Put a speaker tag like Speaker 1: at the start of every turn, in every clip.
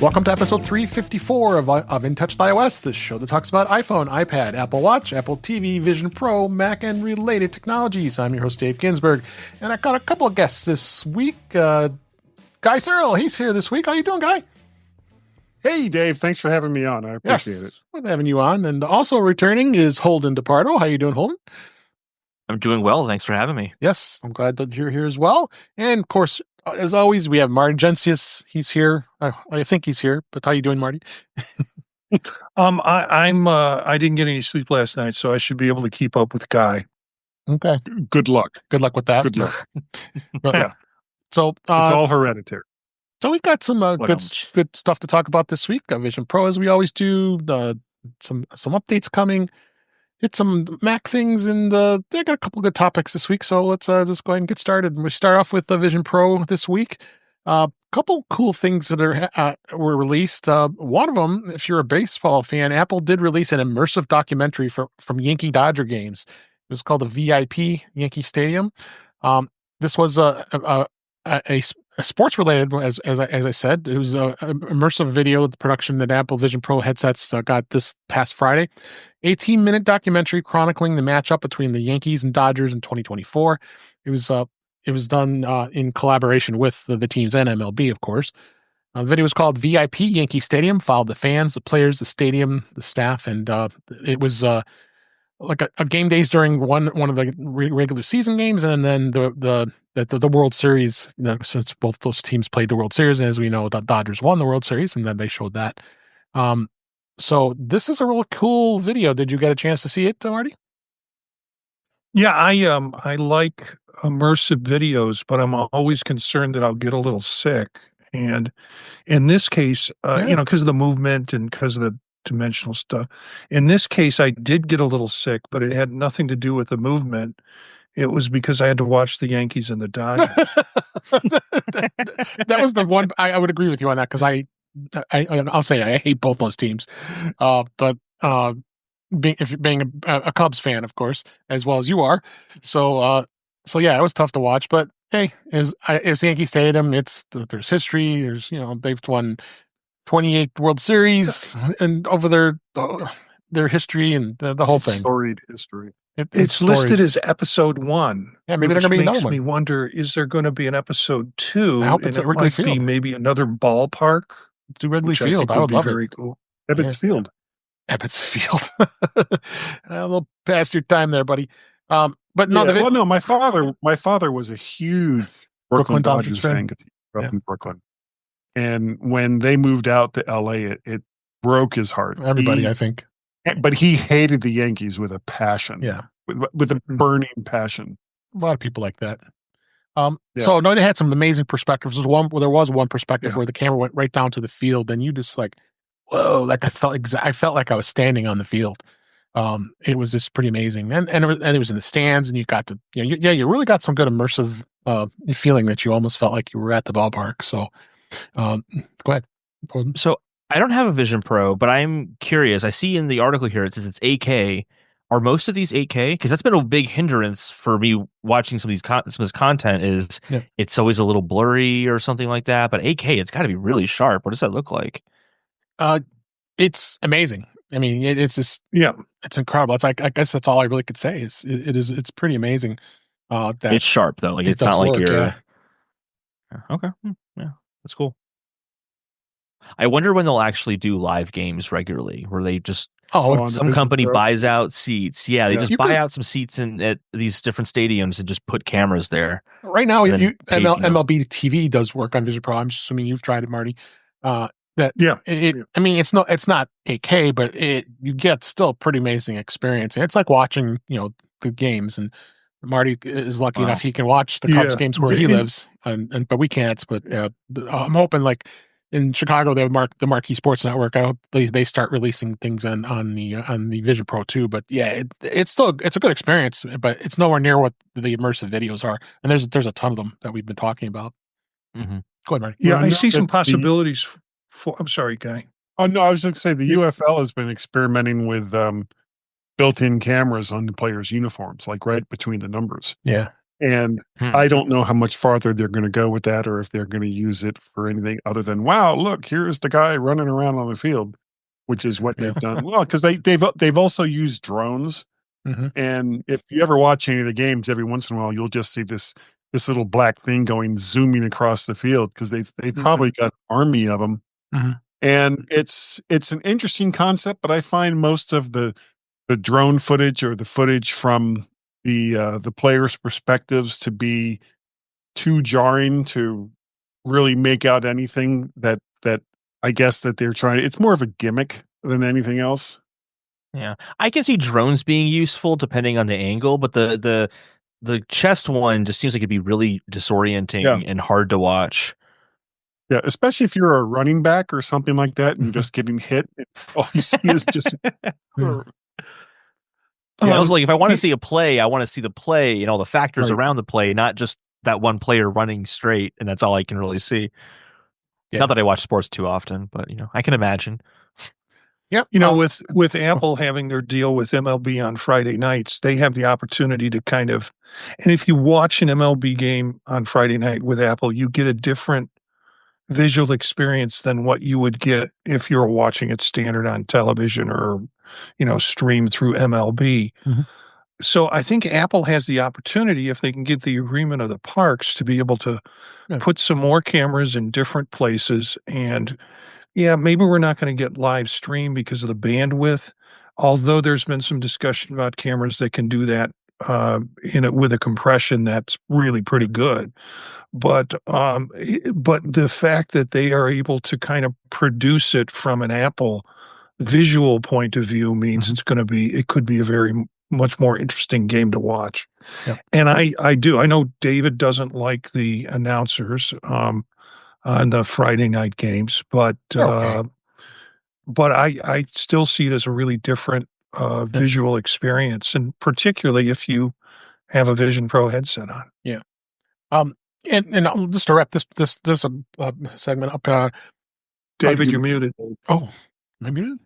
Speaker 1: Welcome to episode 354 of In Touch with iOS, the show that talks about iPhone, iPad, Apple Watch, Apple TV, Vision Pro, Mac, and related technologies. I'm your host, Dave Ginsburg, and I've got a couple of guests this week. Guy Serle, he's here this week. How you doing, Guy?
Speaker 2: Hey, Dave. Thanks for having me on. I appreciate it.
Speaker 1: Love having you on. And also returning is Holden DePardo. How you doing, Holden?
Speaker 3: I'm doing well. Thanks for having me.
Speaker 1: Yes, I'm glad that you're here as well. And, of course, as always, we have Marty Jencius. He's here. I think he's here. But how you doing, Marty?
Speaker 4: I didn't get any sleep last night, so I should be able to keep up with Guy.
Speaker 1: Okay.
Speaker 2: Good luck.
Speaker 1: Good luck with that.
Speaker 2: Good luck.
Speaker 1: Yeah. So
Speaker 2: it's all hereditary.
Speaker 1: So we've got some good stuff to talk about this week. Vision Pro, as we always do. Some updates coming. Hit some Mac things, and they got a couple of good topics this week. So let's just go ahead and get started. And we start off with the Vision Pro this week. Couple cool things that were released. One of them, if you're a baseball fan, Apple did release an immersive documentary from Yankee Dodger games. It was called the VIP Yankee Stadium. This was a sports related, as I said. It was an immersive video production that Apple Vision Pro headsets got this past Friday. 18-minute documentary chronicling the matchup between the Yankees and Dodgers in 2024. It was done in collaboration with the teams and MLB, of course. The video was called VIP Yankee Stadium. Followed the fans, the players, the stadium, the staff, and it was like a game days during one of the regular season games, and then the World Series. Since both those teams played the World Series, and as we know, the Dodgers won the World Series, and then they showed that. So this is a real cool video. Did you get a chance to see it, Marty?
Speaker 4: Yeah, I like immersive videos, but I'm always concerned that I'll get a little sick. And in this case, because of the movement and because of the dimensional stuff. In this case, I did get a little sick, but it had nothing to do with the movement. It was because I had to watch the Yankees and the Dodgers.
Speaker 1: That was the one. I would agree with you on that because I'll say I hate both those teams, but being a Cubs fan, of course, as well as you are, so yeah, it was tough to watch. But hey, it's Yankee Stadium. There's history. They've won 28 World Series and over their history and the whole thing.
Speaker 2: Storied history.
Speaker 4: It's listed as episode 1.
Speaker 1: Yeah, maybe there's going to be another one.
Speaker 4: Makes me wonder: is there going to be an episode 2?
Speaker 1: I hope it's at Wrigley Field.
Speaker 4: Be maybe another ballpark.
Speaker 1: To Wrigley Field. I would love it.
Speaker 4: Very cool.
Speaker 2: Ebbets Field.
Speaker 1: Ebbets Field. A little past your time there, buddy. But no,
Speaker 2: my father was a huge Brooklyn Dodgers fan. Up in Brooklyn, and when they moved out to LA, it broke his heart.
Speaker 1: Everybody, I think.
Speaker 2: But he hated the Yankees with a passion.
Speaker 1: Yeah,
Speaker 2: with a burning passion.
Speaker 1: A lot of people like that. So no, they had some amazing perspectives. There was one perspective where the camera went right down to the field, and you just like, whoa! Like I felt like I was standing on the field. It was just pretty amazing, and it was in the stands, and you got to, you really got some good immersive feeling that you almost felt like you were at the ballpark. So, go ahead.
Speaker 3: So I don't have a Vision Pro, but I'm curious. I see in the article here it says it's 8K. Are most of these 8K? Because that's been a big hindrance for me watching some of this content. Is it's always a little blurry or something like that. But 8K, it's got to be really sharp. What does that look like?
Speaker 1: It's amazing. I mean, it's just it's incredible. It's like, I guess that's all I really could say. It's pretty amazing. That
Speaker 3: it's sharp though. Like it's not like you're okay. Yeah, that's cool. I wonder when they'll actually do live games regularly, where they just some company buys out seats. Yeah, they just buy out some seats at these different stadiums and just put cameras there.
Speaker 1: Right now, if MLB TV does work on Vision Pro, I'm assuming you've tried it, Marty. I mean, it's not 8K, but you get still a pretty amazing experience, and it's like watching the games. And Marty is lucky enough he can watch the Cubs games where he lives, but we can't. But I'm hoping like in Chicago, the Marquee Sports Network. I hope they start releasing things on the Vision Pro too. But yeah, it's a good experience, but it's nowhere near what the immersive videos are. And there's a ton of them that we've been talking about. Mm-hmm. Go ahead, Marty.
Speaker 4: Yeah, I see some possibilities. I'm sorry, Guy.
Speaker 2: Oh no, I was going to say the UFL has been experimenting with built-in cameras on the players' uniforms, like right between the numbers.
Speaker 1: Yeah.
Speaker 2: And I don't know how much farther they're going to go with that, or if they're going to use it for anything other than, wow, look, here's the guy running around on the field, which is what they've done. Well, because they've also used drones. And if you ever watch any of the games, every once in a while, you'll just see this little black thing going zooming across the field, because they've probably got an army of them. And it's an interesting concept, but I find most of the drone footage, or the footage from the players' perspectives, to be too jarring to really make out anything that I guess that they're trying. It's more of a gimmick than anything else.
Speaker 3: Yeah, I can see drones being useful depending on the angle, but the chest one just seems like it'd be really disorienting and hard to watch.
Speaker 2: Yeah, especially if you're a running back or something like that, and you're just getting hit. All you see is just.
Speaker 3: I was like, if I want to see a play, I want to see the play and all the factors around the play, not just that one player running straight, and that's all I can really see. Not that I watch sports too often, but I can imagine.
Speaker 4: Yep. With Apple having their deal with MLB on Friday nights, they have the opportunity to kind of, and if you watch an MLB game on Friday night with Apple, you get a different visual experience than what you would get if you're watching it standard on television or, streamed through MLB. So I think Apple has the opportunity, if they can get the agreement of the parks, to be able to put some more cameras in different places. And maybe we're not going to get live stream because of the bandwidth, although there's been some discussion about cameras that can do that with a compression that's really pretty good. But the fact that they are able to kind of produce it from an Apple visual point of view means it could be a very much more interesting game to watch. And I know David doesn't like the announcers on the Friday night games, but I still see it as a really different visual experience, and particularly if you have a Vision Pro headset on.
Speaker 1: Yeah. And just to wrap this segment up,
Speaker 4: David, you're muted.
Speaker 1: Oh, am I muted?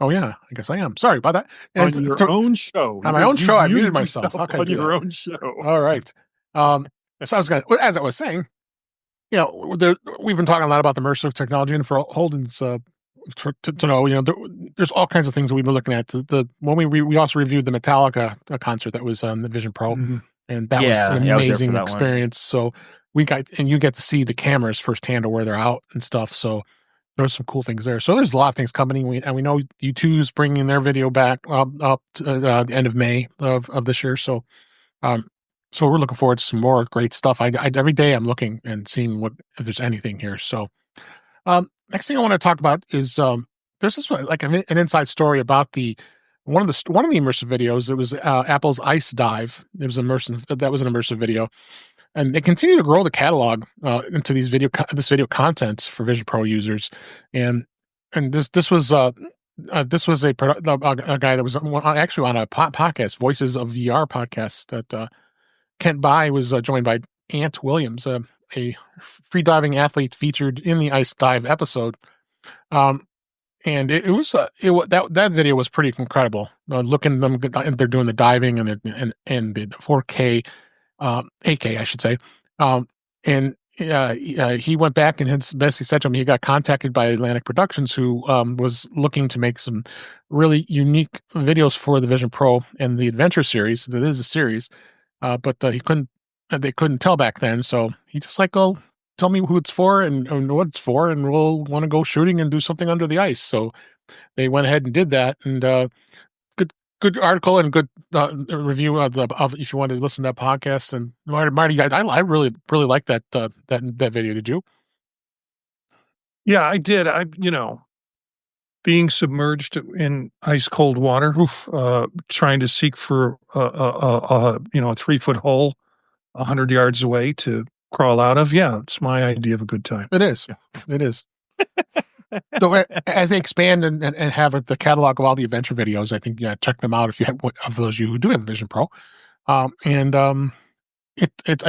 Speaker 1: Oh yeah, I guess I am. Sorry about that.
Speaker 2: And on your own show.
Speaker 1: On my own show, I muted myself. How can I do
Speaker 2: your
Speaker 1: that?
Speaker 2: own show.
Speaker 1: All right. So as I was saying, we've been talking a lot about the immersive technology, and for Holden's to know, there's all kinds of things that we've been looking at. When we also reviewed the Metallica concert that was on the Vision Pro, and that was an amazing experience. So you get to see the cameras firsthand of where they're out and stuff. So there's some cool things there. So there's a lot of things coming. And we know U2's bringing their video back up to the end of May of this year. So we're looking forward to some more great stuff. Every day I'm looking and seeing if there's anything here. So next thing I want to talk about is there's this like an inside story about one of the immersive videos. It was Apple's Ice Dive. It was an immersive video. And they continue to grow the catalog into this video content for Vision Pro users, and this was a guy that was actually on a podcast, Voices of VR podcast, that Kent Bai was joined by Ant Williams, a freediving athlete featured in the Ice Dive episode, and that video was pretty incredible. Looking them, they're doing the diving and the 4K. 8K, I should say. And he went back and had basically said to him, he got contacted by Atlantic Productions, who was looking to make some really unique videos for the Vision Pro and the Adventure series. It is a series, but they couldn't tell back then. So he just like, oh, tell me who it's for and what it's for, and we'll want to go shooting and do something under the ice. So they went ahead and did that, and good article and good review of if you wanted to listen to that podcast. And Marty, I really liked that video. Did you?
Speaker 4: Yeah, I did. Being submerged in ice cold water, trying to seek for a 3-foot hole 100 yards away to crawl out of. Yeah, it's my idea of a good time.
Speaker 1: It is. It is. So as they expand and have the catalog of all the adventure videos, I think check them out if you have of those you who do have a Vision Pro, I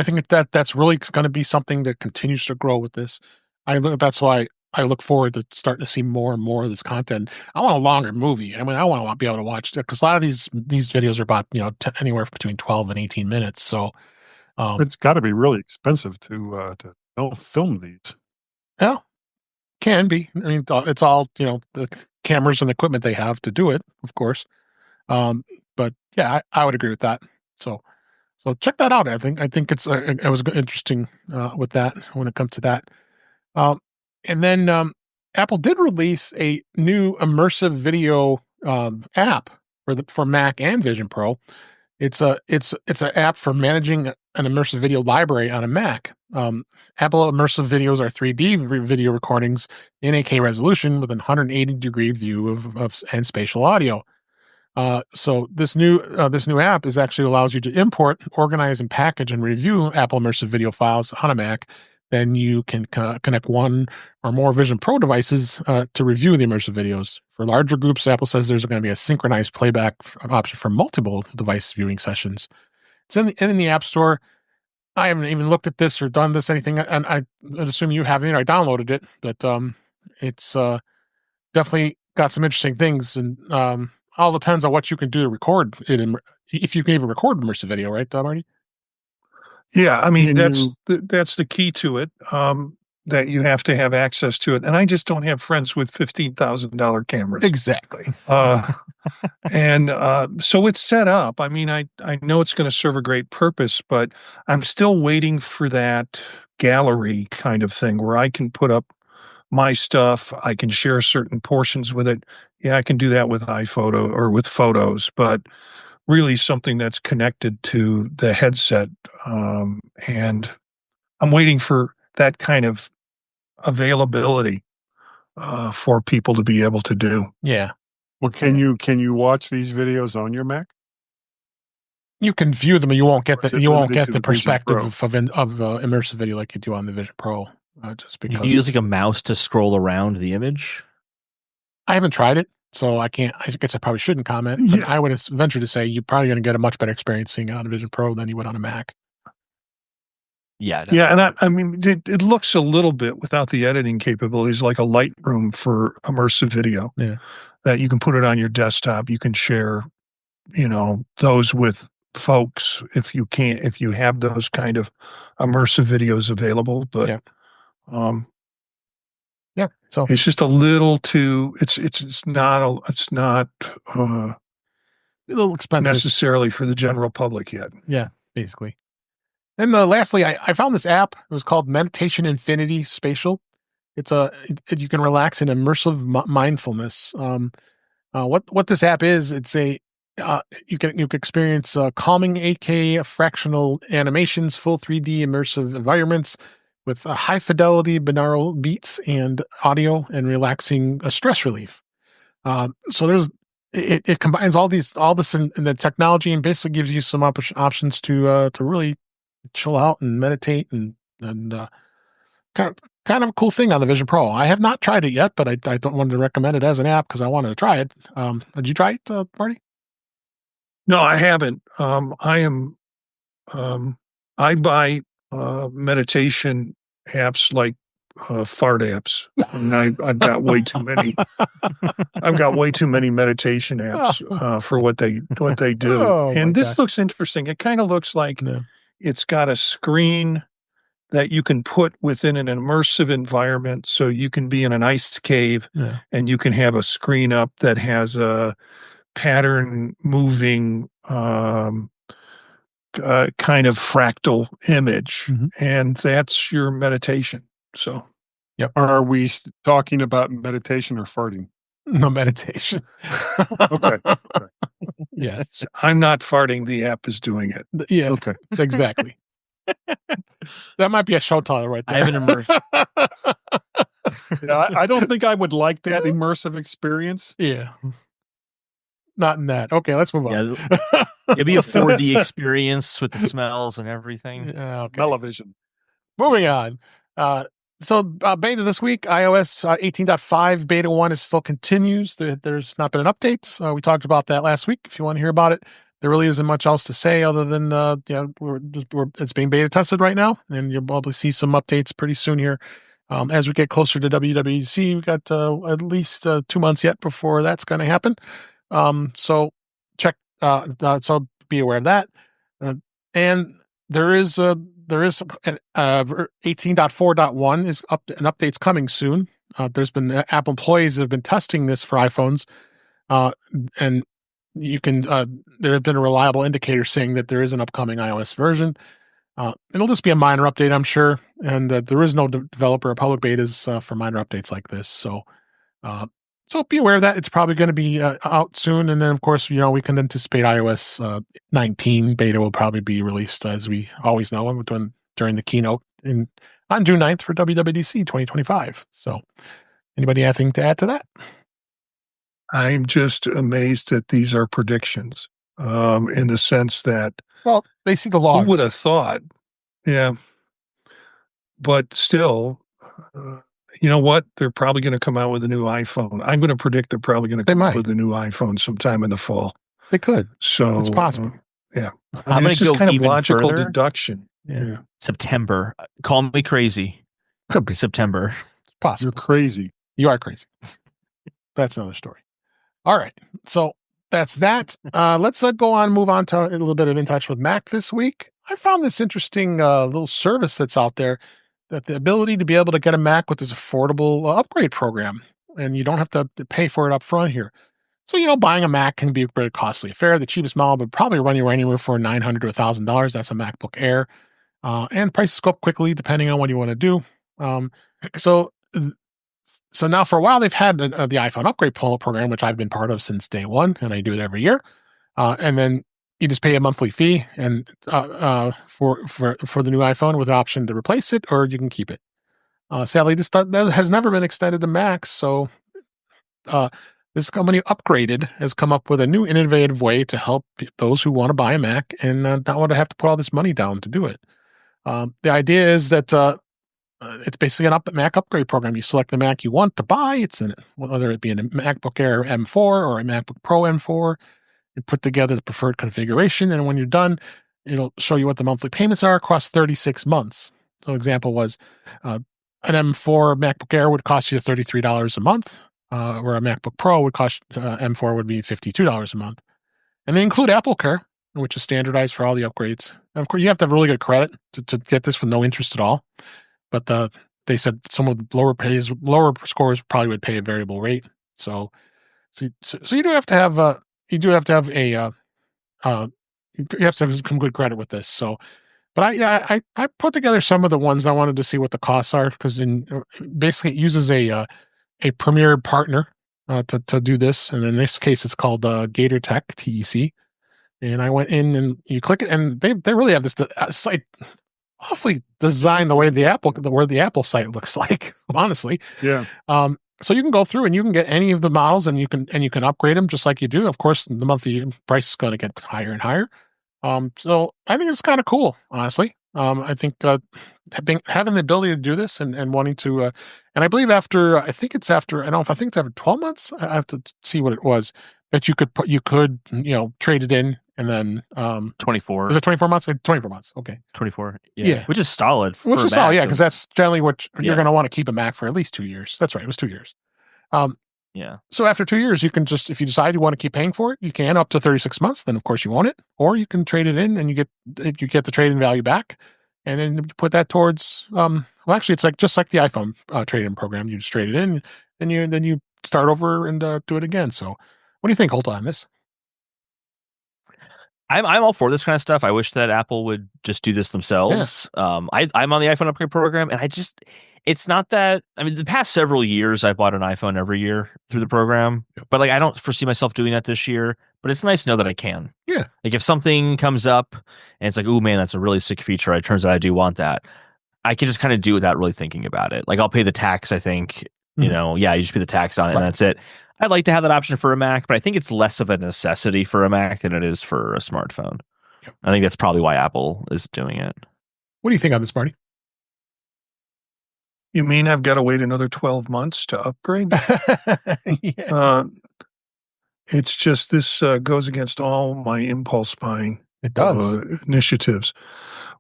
Speaker 1: think that's really going to be something that continues to grow with this. That's why I look forward to starting to see more and more of this content. I want a longer movie. I mean, I want to be able to watch it because a lot of these videos are about anywhere between 12 and 18 minutes. So
Speaker 2: It's got to be really expensive to film these.
Speaker 1: Yeah, can be. I mean, it's all, the cameras and equipment they have to do it, of course. But yeah, I would agree with that. So check that out. I think it was interesting with that when it comes to that. And then Apple did release a new immersive video app for Mac and Vision Pro. It's an app for managing an immersive video library on a Mac. Apple immersive videos are 3D video recordings in 8K resolution with a 180-degree view of and spatial audio. So this new app actually allows you to import, organize, and package and review Apple immersive video files on a Mac. Then you can connect one or more Vision Pro devices to review the immersive videos. For larger groups, Apple says there's going to be a synchronized playback option for multiple device viewing sessions. It's in the App Store. I haven't even looked at this or done this anything, and I assume you haven't. I downloaded it, but it's definitely got some interesting things, and all depends on what you can do to record it, if you can even record immersive video, right, Marty?
Speaker 4: Yeah, I mean, that's the key to it, that you have to have access to it. And I just don't have friends with $15,000 cameras.
Speaker 1: Exactly.
Speaker 4: And so it's set up. I mean, I know it's going to serve a great purpose, but I'm still waiting for that gallery kind of thing where I can put up my stuff. I can share certain portions with it. Yeah, I can do that with iPhoto or with Photos, but really something that's connected to the headset. And I'm waiting for that kind of availability for people to be able to do.
Speaker 1: Yeah.
Speaker 2: Well, can you watch these videos on your Mac?
Speaker 1: You can view them, and you won't get the perspective of immersive video like you do on the Vision Pro. Just because
Speaker 3: you use like a mouse to scroll around the image.
Speaker 1: I haven't tried it, so I can't. I guess I probably shouldn't comment. But I would venture to say you're probably going to get a much better experience seeing it on a Vision Pro than you would on a Mac.
Speaker 3: Yeah, definitely.
Speaker 4: Yeah, and I mean, it looks a little bit without the editing capabilities like a Lightroom for immersive video.
Speaker 1: Yeah,
Speaker 4: that you can put it on your desktop. You can share, those with folks if you have those kind of immersive videos available. But
Speaker 1: yeah, so
Speaker 4: it's just a little too. It's not
Speaker 1: a little expensive
Speaker 4: necessarily for the general public yet.
Speaker 1: Yeah, basically. And lastly, I found this app. It was called Meditation Infinity Spatial. You can relax in immersive mindfulness. What this app is, it's you can experience calming 8K fractional animations, full 3D immersive environments with high fidelity binaural beats and audio and relaxing stress relief. So it combines all this in the technology and basically gives you some options to really chill out and meditate and kind of a cool thing on the Vision Pro. I have not tried it yet, but I don't want to recommend it as an app because I wanted to try it. Did you try it, Marty?
Speaker 4: No, I haven't. I buy meditation apps like fart apps, and I've got way too many. I've got way too many meditation apps for what they do. And this looks interesting. It kind of looks like it's got a screen that you can put within an immersive environment. So you can be in an ice cave and you can have a screen up that has a pattern moving kind of fractal image. Mm-hmm. And that's your meditation. So,
Speaker 2: yep. Are we talking about meditation or farting?
Speaker 1: No, meditation.
Speaker 2: Okay.
Speaker 1: Yes.
Speaker 4: I'm not farting. The app is doing it.
Speaker 1: Yeah. Okay. Exactly. That might be a show title right there.
Speaker 3: I have an immersion.
Speaker 2: I don't think I would like that immersive experience.
Speaker 1: Yeah. Not in that. Okay, let's move on.
Speaker 3: Yeah, it'd be a 4D experience with the smells and everything.
Speaker 1: Yeah, okay.
Speaker 2: Television.
Speaker 1: Moving on. So beta this week, iOS 18.5 beta 1 is still continues. There's not been an update. We talked about that last week. If you want to hear about it, there really isn't much else to say other than it's being beta tested right now, and you'll probably see some updates pretty soon here. As we get closer to WWDC, we've got at least 2 months yet before that's going to happen. So check. So be aware of that. And there is 18.4.1 is up, an update's coming soon. There's been Apple employees that have been testing this for iPhones, and you can. There have been a reliable indicator saying that there is an upcoming iOS version. It'll just be a minor update, I'm sure, and there is no developer or public betas for minor updates like this. So be aware of that. It's probably going to be out soon, and then of course, we can anticipate iOS 19 beta will probably be released, as we always know, during the keynote on June 9th for WWDC 2025. So, anybody have anything to add to that?
Speaker 4: I'm just amazed that these are predictions, in the sense that,
Speaker 1: well, they see the logs.
Speaker 4: Who would have thought? Yeah, but still. You know what? They're probably going to come out with a new iPhone. I'm going to predict they're probably going to come out with a new iPhone sometime in the fall.
Speaker 1: They could.
Speaker 4: So
Speaker 1: it's possible.
Speaker 4: Yeah.
Speaker 3: I'm going to
Speaker 4: just
Speaker 3: go
Speaker 4: kind of
Speaker 3: even
Speaker 4: logical
Speaker 3: further.
Speaker 4: Deduction.
Speaker 1: Yeah.
Speaker 3: September. Call me crazy.
Speaker 1: Could be
Speaker 3: September.
Speaker 1: It's possible.
Speaker 2: You're crazy.
Speaker 1: You are crazy. That's another story. All right. So that's that. Let's move on to a little bit of In Touch with Mac this week. I found this interesting little service that's out there, that the ability to be able to get a Mac with this affordable upgrade program, and you don't have to pay for it up front here. So, buying a Mac can be a very costly affair. The cheapest model would probably run you anywhere for $900 to $1,000. That's a MacBook Air. And prices go up quickly depending on what you want to do. So now for a while, they've had the iPhone upgrade program, which I've been part of since day one, and I do it every year. And then you just pay a monthly fee and for the new iPhone with the option to replace it, or you can keep it. Sadly, that has never been extended to Macs. So this company, Upgraded, has come up with a new innovative way to help those who want to buy a Mac and not want to have to put all this money down to do it. The idea is that it's basically a Mac upgrade program. You select the Mac you want to buy. Whether it be a MacBook Air M4 or a MacBook Pro M4. You put together the preferred configuration, and when you're done, it'll show you what the monthly payments are across 36 months. So example was an M4 MacBook Air would cost you $33 a month, where a MacBook Pro would cost M4 would be $52 a month. And they include Apple Care, which is standardized for all the upgrades. And of course, you have to have really good credit to get this with no interest at all. But they said some of the lower scores probably would pay a variable rate. So you do have to have you have to have some good credit with this. So, but I put together some of the ones I wanted to see what the costs are, because basically it uses a premier partner to do this, and in this case it's called Gator Tech TEC. And I went in and you click it, and they really have this site awfully designed the way the Apple site looks like, honestly.
Speaker 2: Yeah.
Speaker 1: So you can go through and you can get any of the models, and you can upgrade them just like you do. Of course, the monthly price is going to get higher and higher. So I think it's kind of cool, honestly. I think having the ability to do this and wanting to, and I believe I think it's after 12 months. I have to see what it was that you could trade it in, and then
Speaker 3: 24.
Speaker 1: Was it 24 months? 24 months. Okay.
Speaker 3: 24. Yeah. Which is solid.
Speaker 1: Yeah, because that's generally what you're going to want to keep a Mac for at least 2 years. That's right. It was 2 years.
Speaker 3: Yeah.
Speaker 1: So after 2 years, you can just, if you decide you want to keep paying for it, you can up to 36 months. Then of course you own it, or you can trade it in and you get the trade-in value back, and then you put that towards. Actually, it's just like the iPhone trade-in program. You just trade it in, and then you start over and do it again. So, what do you think, Holden, on this?
Speaker 3: I'm all for this kind of stuff. I wish that Apple would just do this themselves. Yeah. I'm on the iPhone upgrade program, and it's not that. I mean, the past several years, I bought an iPhone every year through the program, but I don't foresee myself doing that this year. But it's nice to know that I can.
Speaker 1: Yeah.
Speaker 3: Like if something comes up and it's like, oh man, that's a really sick feature. It turns out I do want that. I can just kind of do it without really thinking about it. Like I'll pay the tax. I think you just pay the tax on it, and that's it. I'd like to have that option for a Mac, but I think it's less of a necessity for a Mac than it is for a smartphone. Yep. I think that's probably why Apple is doing it.
Speaker 1: What do you think on this, Marty?
Speaker 4: You mean I've got to wait another 12 months to upgrade?
Speaker 1: Yeah.
Speaker 4: It's just this goes against all my impulse buying initiatives.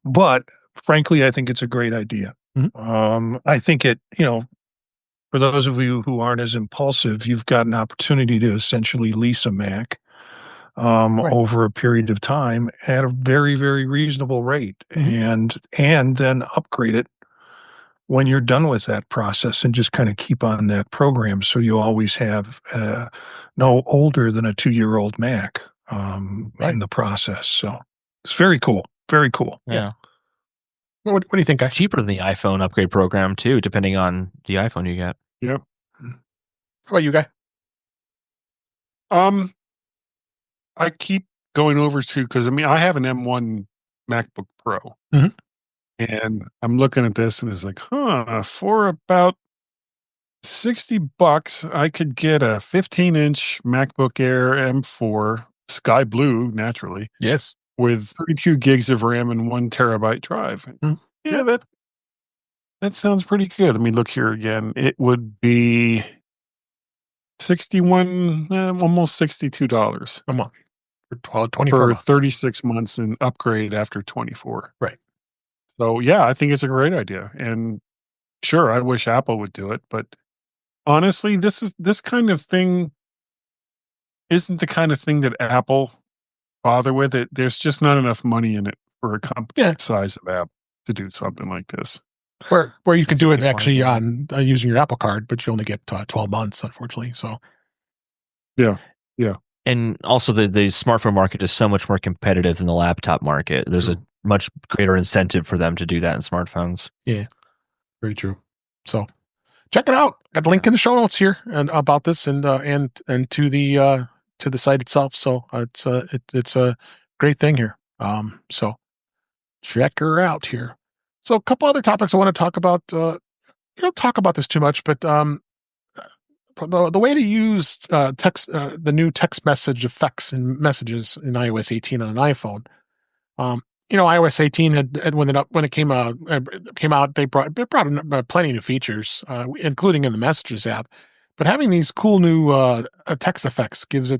Speaker 4: But frankly, I think it's a great idea. Mm-hmm. I think it, for those of you who aren't as impulsive, you've got an opportunity to essentially lease a Mac over a period of time at a very, very reasonable rate, and then upgrade it when you're done with that process, and just kind of keep on that program. So you always have no older than a 2-year-old Mac in the process. So it's very cool. Very cool.
Speaker 3: Yeah.
Speaker 1: What do you think, guys?
Speaker 3: It's cheaper than the iPhone upgrade program too, depending on the iPhone you get.
Speaker 2: Yep.
Speaker 1: How about you, Guy?
Speaker 2: I keep going over to, because I have an M1 MacBook Pro, and I'm looking at this, and it's like, for about $60, I could get a 15-inch MacBook Air M4 Sky Blue, naturally.
Speaker 1: Yes.
Speaker 2: With 32 gigs of RAM and 1 terabyte drive. Yeah, that sounds pretty good. Let me look here again. It would be almost $62
Speaker 1: a month for 24
Speaker 2: for
Speaker 1: months.
Speaker 2: 36 months and upgrade after 24.
Speaker 1: Right.
Speaker 2: So yeah, I think it's a great idea. And sure, I wish Apple would do it, but honestly, this kind of thing isn't the kind of thing that Apple bother with it. There's just not enough money in it for a company the size of Apple to do something like this.
Speaker 1: Where you can do it actually on using your Apple Card, but you only get 12 months, unfortunately. So,
Speaker 2: yeah.
Speaker 3: And also the smartphone market is so much more competitive than the laptop market. There's a much greater incentive for them to do that in smartphones.
Speaker 1: Yeah, very true. So, check it out. Got the link in the show notes here and about this and to the site itself. So it's a great thing here. So check her out here. So a couple other topics I want to talk about. You don't talk about this too much, but the way to use text, the new text message effects and messages in iOS 18 on an iPhone. iOS 18 had when it came out, they brought plenty of new features, including in the Messages app. But having these cool new text effects gives you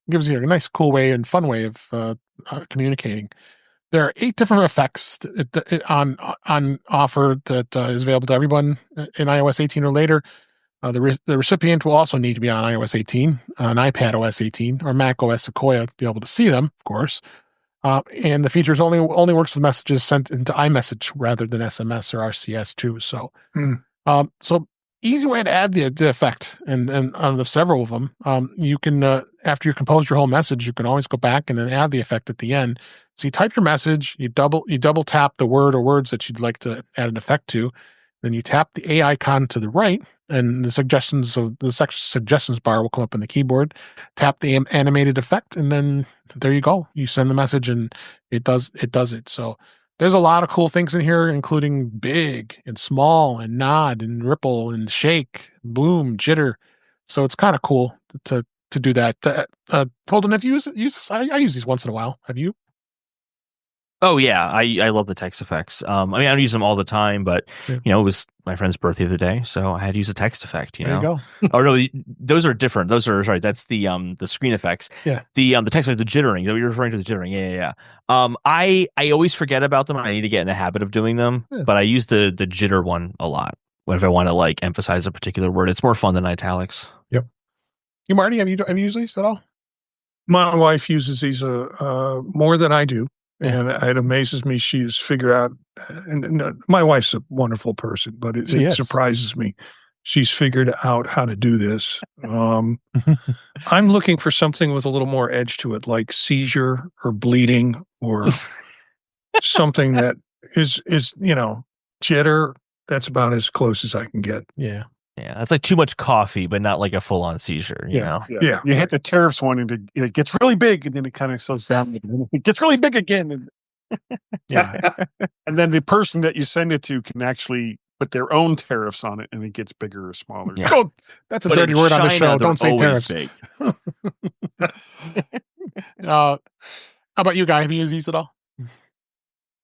Speaker 1: a nice, cool way and fun way of communicating. There are 8 different effects on offer that is available to everyone in iOS 18 or later. The recipient will also need to be on iOS 18, on iPad OS 18, or Mac OS Sequoia to be able to see them, of course. And the features only works with messages sent into iMessage rather than SMS or RCS too. So, so easy way to add the effect, and the several of them. You can after you compose your whole message, you can always go back and then add the effect at the end. So you type your message, you double tap the word or words that you'd like to add an effect to, then you tap the A icon to the right, and the suggestions bar will come up on the keyboard. Tap the animated effect, and then there you go. You send the message, and it does it. So there's a lot of cool things in here, including big and small and nod and ripple and shake, boom, jitter. So it's kind of cool to do that. Holden, have you used this? I use these once in a while. Have you?
Speaker 3: Oh yeah, I love the text effects. I don't use them all the time, but it was my friend's birthday the other day, so I had to use a text effect. There you go. Oh no, those are different. That's the screen effects.
Speaker 1: Yeah.
Speaker 3: The text effect, the jittering. That you're referring to the jittering. Yeah. I always forget about them. I need to get in the habit of doing them, but I use the jitter one a lot if I want to emphasize a particular word. It's more fun than italics.
Speaker 1: Yep. You, Marty, have you used these at all?
Speaker 4: My wife uses these more than I do. And it amazes me she's figured out, and my wife's a wonderful person, but it surprises me. She's figured out how to do this. I'm looking for something with a little more edge to it, like seizure or bleeding or something that is jitter. That's about as close as I can get.
Speaker 1: Yeah.
Speaker 3: Yeah, that's like too much coffee, but not like a full-on seizure, you know?
Speaker 2: Yeah. You hit the tariffs one, and it gets really big, and then it kind of slows down. It gets really big again. And and then the person that you send it to can actually put their own tariffs on it, and it gets bigger or smaller.
Speaker 1: Yeah. Oh, that's a dirty word on the show. Don't say tariffs. How about you, Guy? Have you used these at all?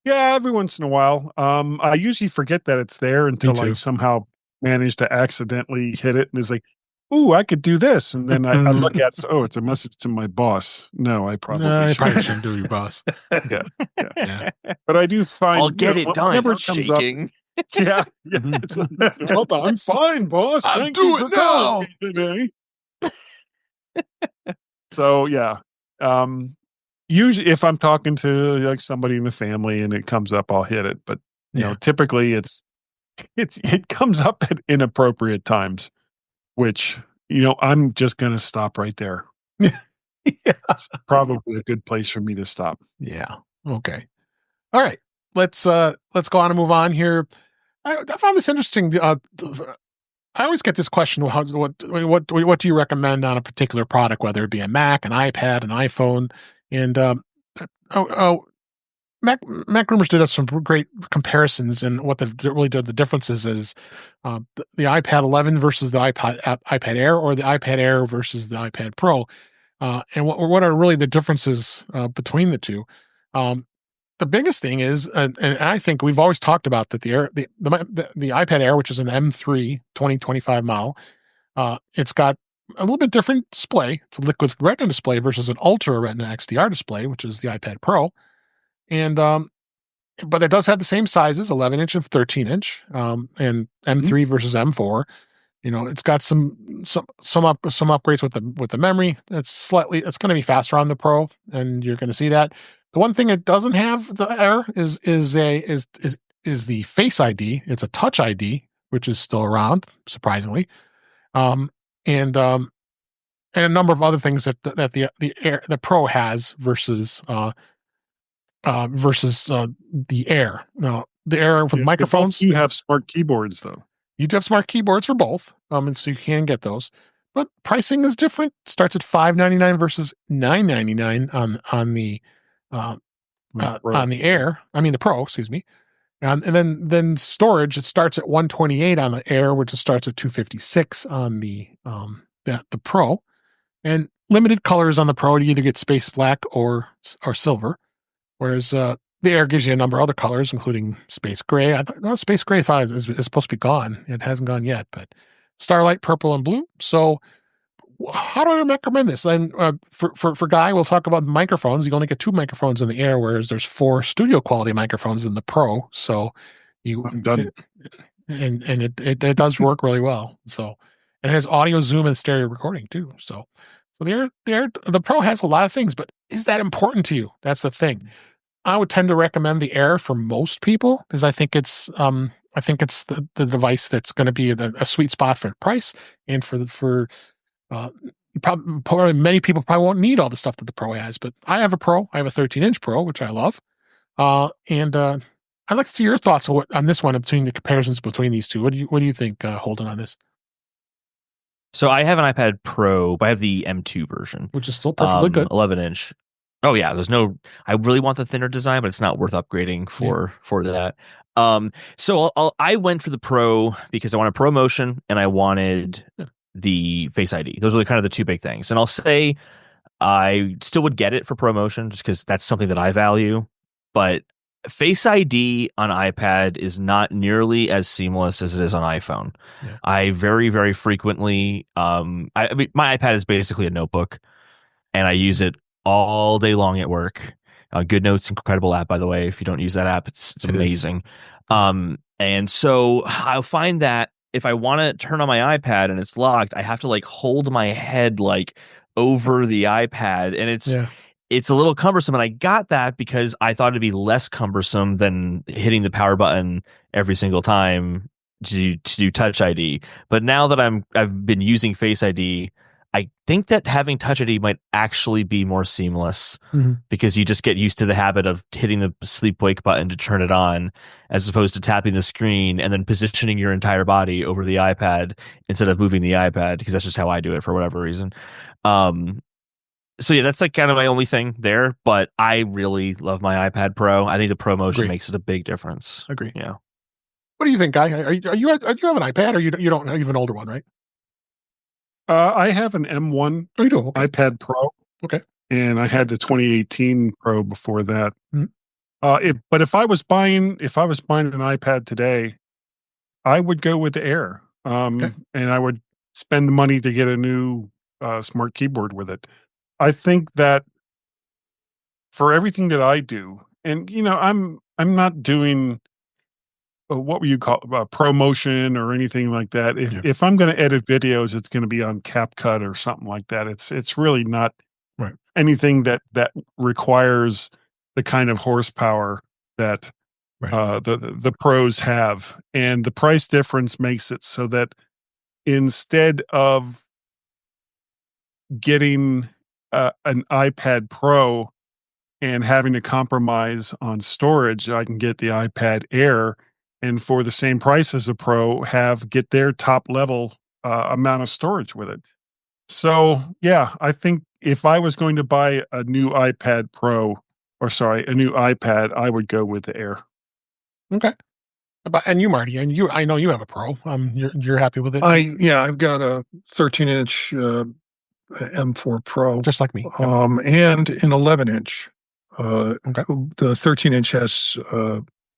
Speaker 2: Yeah, every once in a while. I usually forget that it's there until I somehow managed to accidentally hit it, and it's like, ooh, I could do this. And then I look at it, it's a message to my boss. No, I probably
Speaker 1: shouldn't do your boss.
Speaker 2: Yeah. But I do find
Speaker 3: I'll get it done.
Speaker 2: Whenever
Speaker 3: it comes shaking.
Speaker 2: Up, yeah. It's like, I'm fine, boss. Thank you for calling me today. So yeah, Usually, if I'm talking to like somebody in the family and it comes up, I'll hit it. But you know, typically it comes up at inappropriate times, which I'm just going to stop right there. It's probably a good place for me to stop.
Speaker 1: Yeah. Okay. All right. Let's go on and move on here. I found this interesting. I always get this question: what do you recommend on a particular product, whether it be a Mac, an iPad, an iPhone? And Mac Rumors did us some great comparisons, and what they've really did the differences is the iPad 11 versus the iPad Air, or the iPad Air versus the iPad Pro, and what are really the differences between the two. The biggest thing is, and I think we've always talked about that the iPad Air, which is an M3 2025 model, it's got a little bit different display. It's a liquid retina display versus an ultra retina XDR display, which is the iPad Pro. And but it does have the same sizes, 11-inch and 13-inch, and M3 versus M4. It's got some upgrades with the memory. It's going to be faster on the Pro, and you're going to see that. The one thing it doesn't have, the Air, is the Face ID. It's a Touch ID, which is still around, surprisingly, and a number of other things that the Pro has versus the Air. Now, the Air with microphones.
Speaker 2: You have smart keyboards, though.
Speaker 1: You do have smart keyboards for both, and so you can get those. But pricing is different. It starts at $599 versus $999 on the Air. I mean the Pro, excuse me. And then storage, it starts at 128 on the Air, which starts at 256 on the Pro. And limited colors on the Pro. You either get space black or silver. Whereas the Air gives you a number of other colors, including space gray. Space gray is supposed to be gone. It hasn't gone yet, but starlight, purple, and blue. So how do I recommend this? And for Guy, we'll talk about microphones. You only get 2 microphones in the Air, whereas there's 4 studio quality microphones in the Pro. So
Speaker 2: I'm done.
Speaker 1: And it does work really well. So it has audio, zoom, and stereo recording too. So the Pro has a lot of things, but is that important to you? That's the thing. I would tend to recommend the Air for most people because I think it's the device that's going to be a sweet spot for price and for probably many people probably won't need all the stuff that the Pro has. But I have a Pro. I have a 13-inch Pro, which I love, and I'd like to see your thoughts on this one between the comparisons between these two. What do you think, Holden, on this?
Speaker 3: So I have an iPad Pro, but I have the M2 version,
Speaker 1: which is still perfectly good.
Speaker 3: 11-inch. Oh yeah, I really want the thinner design, but it's not worth upgrading for that. So I went for the Pro because I wanted Pro Motion and I wanted the Face ID. Those were kind of the 2 big things. And I'll say I still would get it for Pro Motion just because that's something that I value. But Face ID on iPad is not nearly as seamless as it is on iPhone. Yeah. I very, very frequently, I mean, my iPad is basically a notebook, and I use it all day long at work. GoodNotes, incredible app, by the way. If you don't use that app, it's amazing. And so I'll find that if I want to turn on my iPad and it's locked, I have to hold my head over the iPad, and it's a little cumbersome. And I got that because I thought it'd be less cumbersome than hitting the power button every single time to do Touch ID. But now that I've been using Face ID, I think that having Touch ID might actually be more seamless because you just get used to the habit of hitting the sleep wake button to turn it on, as opposed to tapping the screen and then positioning your entire body over the iPad instead of moving the iPad, because that's just how I do it for whatever reason. So yeah, that's kind of my only thing there, but I really love my iPad Pro. I think the Pro Motion makes it a big difference.
Speaker 1: Agree.
Speaker 3: Yeah.
Speaker 1: What do you think, Guy? Are you have an iPad, or you don't have an older one, right?
Speaker 2: I have an M1 iPad Pro.
Speaker 1: Okay.
Speaker 2: And I had the 2018 Pro before that. But if I was buying an iPad today, I would go with the Air. And I would spend the money to get a new smart keyboard with it. I think that for everything that I do, and I'm not doing what would you call promotion or anything like that. If I'm going to edit videos, it's going to be on CapCut or something like that. It's really not anything that requires the kind of horsepower that the pros have, and the price difference makes it so that instead of getting an iPad Pro and having to compromise on storage, I can get the iPad Air, and for the same price as a Pro, get their top level amount of storage with it. So yeah, I think if I was going to buy a new iPad Pro, a new iPad, I would go with the Air.
Speaker 1: Okay. And you, Marty, and I know you have a Pro. You're happy with it?
Speaker 4: I've got a 13-inch M4 Pro,
Speaker 1: just like me.
Speaker 4: And an 11-inch.
Speaker 1: Okay.
Speaker 4: The 13-inch has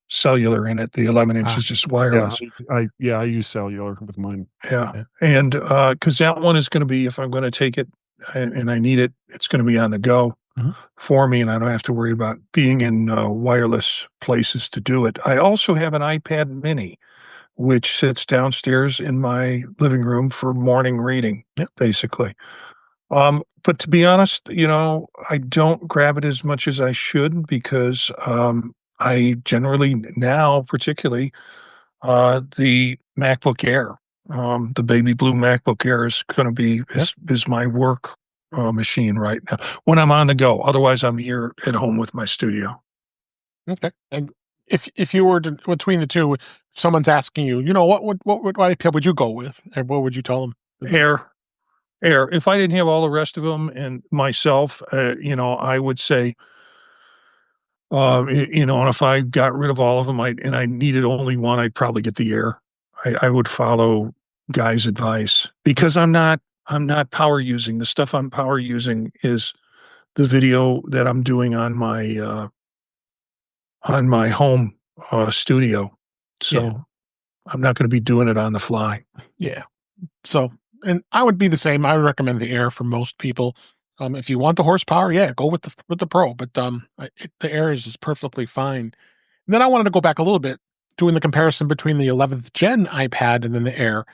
Speaker 4: cellular in it. The 11-inch is just wireless.
Speaker 2: I use cellular with mine.
Speaker 4: Yeah. And because that one is going to be, if I'm going to take it and I need it, it's going to be on the go for me, and I don't have to worry about being in wireless places to do it. I also have an iPad mini, which sits downstairs in my living room for morning reading, basically. But to be honest, I don't grab it as much as I should, because I generally now, particularly, the MacBook Air, the baby blue MacBook Air is going to be is my work machine right now when I'm on the go. Otherwise, I'm here at home with my studio.
Speaker 1: Okay. And if you were between the two, if someone's asking you, what iPad would you go with, and what would you tell them?
Speaker 4: Air. If I didn't have all the rest of them and myself, I would say, and if I got rid of all of them, and I needed only one, I'd probably get the Air. I would follow Guy's advice, because I'm not power using. The stuff I'm power using is the video that I'm doing on my home studio. So I'm not going to be doing it on the fly.
Speaker 1: Yeah. So, and I would be the same. I would recommend the Air for most people. If you want the horsepower, go with the Pro. But the Air is just perfectly fine. And then I wanted to go back a little bit, doing the comparison between the 11th gen iPad and then the Air.